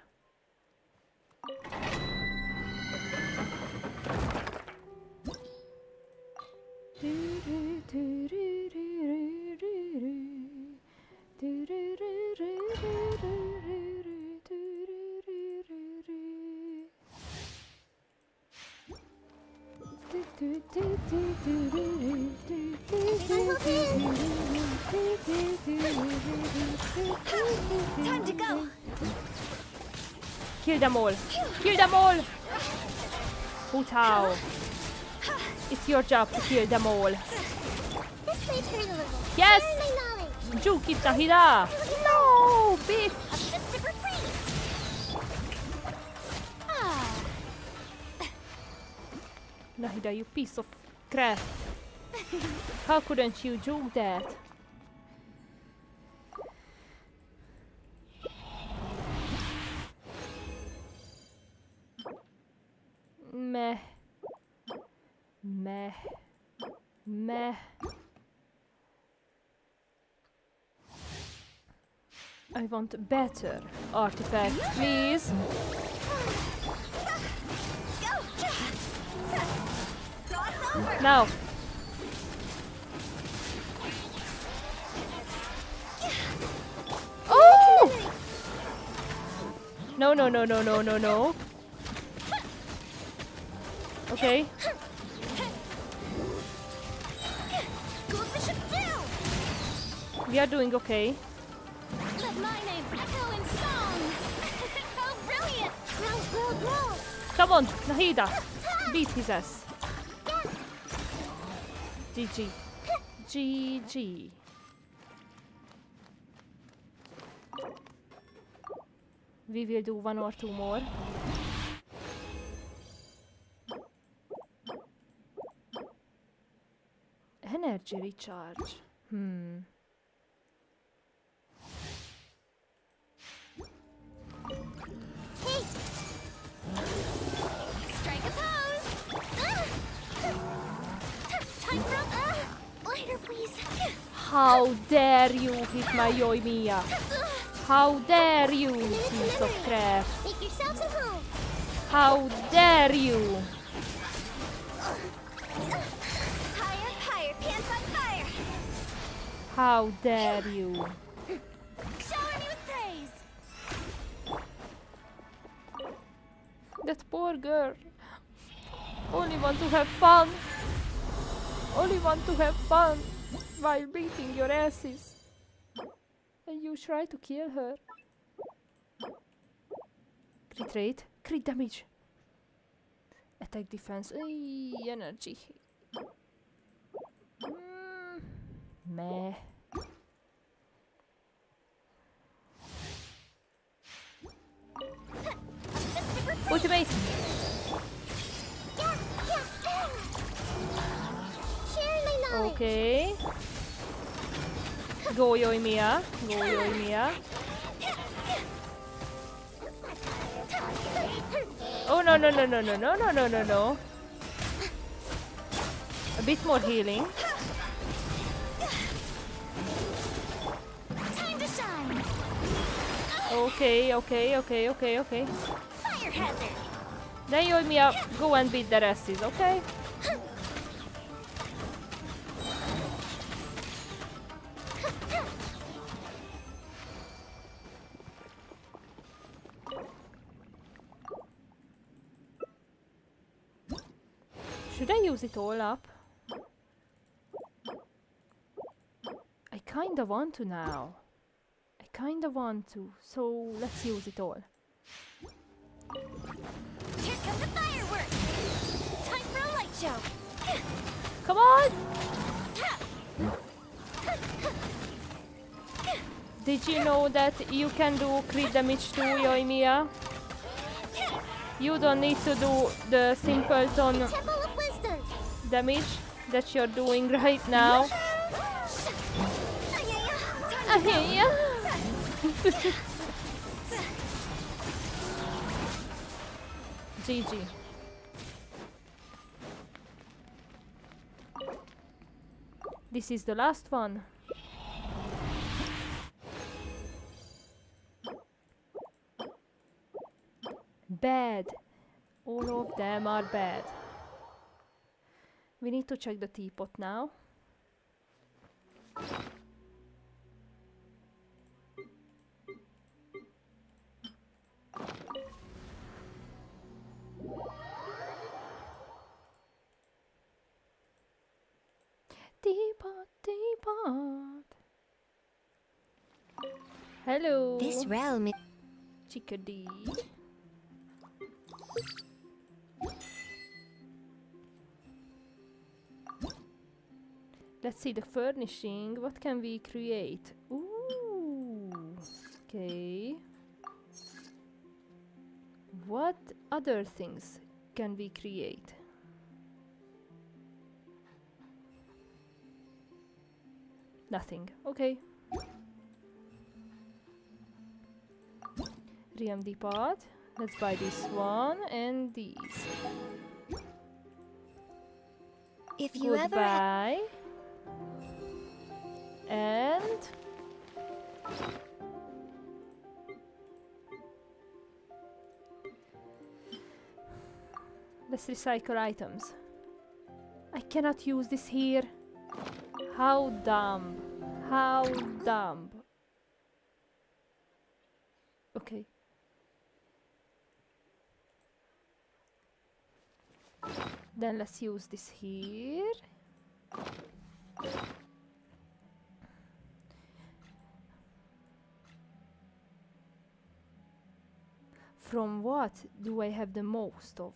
Time to go. Kill them all! Kill them all! Hu Tao. It's your job to kill them all. This may turn a little. Yes! Learn my knowledge. Juke it, Nahida! No, bitch! A Christopher Priest. Ah, Nahida, you piece of crap. How couldn't you juke that? Meh. Meh. Meh. I want better artifacts, please. go. Cross over. Now. No, no, no, no, no, no, no. Okay. We are doing okay. Let my name echo in song. How brilliant! Grow. Come on, Nahida. Beat his ass. GG. GG. We will do 1 or 2 more. Energy recharge. Hey! Strike a pose. Time for Lighter, please. How dare you hit my Yoimiya? How dare you, piece of crap? Make yourselves at home. How dare you? higher, pants on fire. How dare you? Shower me with praise. That poor girl. Only want to have fun. Only want to have fun while beating your asses. And you try to kill her. Crit rate, crit damage. Attack defense, energy. Meh. Ultimate! Sharing my knowledge. Okay. Go Yoimiya. Go Yoimiya. Oh no no no no no no no no no no. A bit more healing. Time to shine. Okay, okay, okay, okay, okay. Fire hazard. Then Yoimiya, go and beat the asses, okay? Should I use it all up? I kinda want to now. I kinda want to, so let's use it all. Here come the fireworks. Time for a light show. Come on! Did you know that you can do crit damage to Yoimiya? You don't need to do the simpleton Temple of Wisdom. damage that you're doing right now. GG. This is the last one. Bad. All of them are bad. We need to check the teapot now. Teapot, teapot. Hello. This realm is Chickadee. Let's see the furnishing. What can we create? Ooh. Okay. What other things can we create? Nothing. Okay. RMD pot. Let's buy this one and these. if you ever Goodbye. And let's recycle items. I cannot use this here. How dumb. How dumb. Okay. Then let's use this here. From what do I have the most of?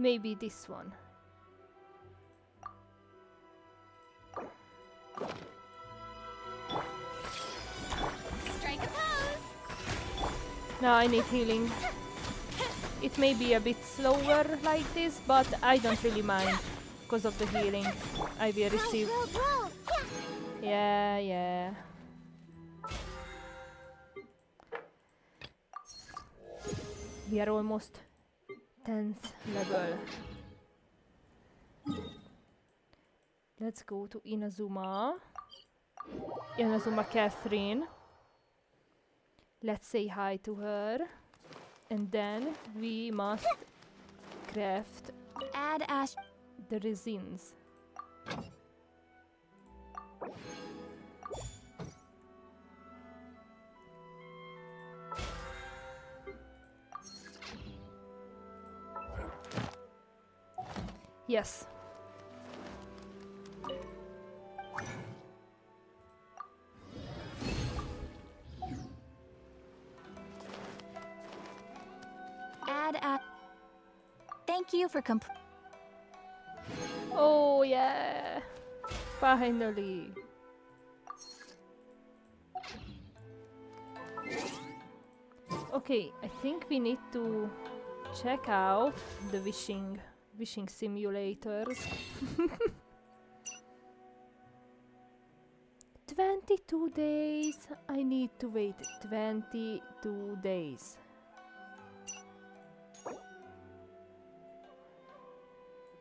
Maybe this one. Strike a pose! Now I need healing. It may be a bit slower like this, but I don't really mind because of the healing I will receive. Roll. Yeah. Yeah. We are almost 10th level. Let's go to Inazuma. Inazuma Catherine. Let's say hi to her. And then we must craft Add Ash. the resins. Yes. Add Ash. Thank you for Oh yeah. Finally. Okay, I think we need to check out the wishing simulators. 22 days. I need to wait 22 days.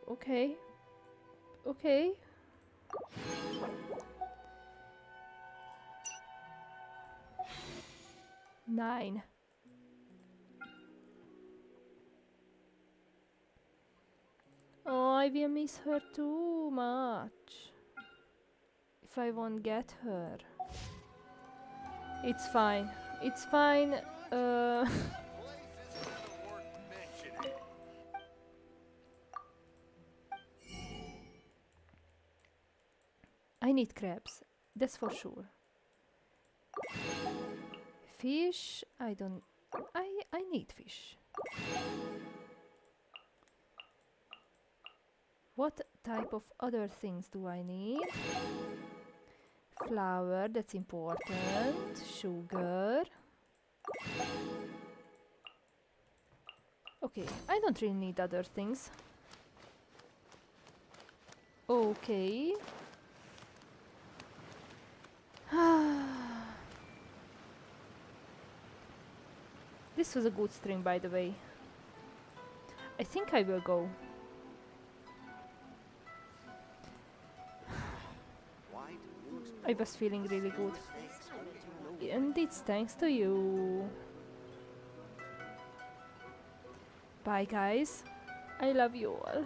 Okay. Okay. Nine. Oh, I will miss her too much. If I won't get her. It's fine. It's fine. I need crabs. That's for sure. Fish, I don't... I need fish. What type of other things do I need? Flour, that's important. Sugar. Okay, I don't really need other things. Okay. This was a good stream, by the way. I think I will go. I was feeling really good. And it's thanks to you. Bye, guys. I love you all.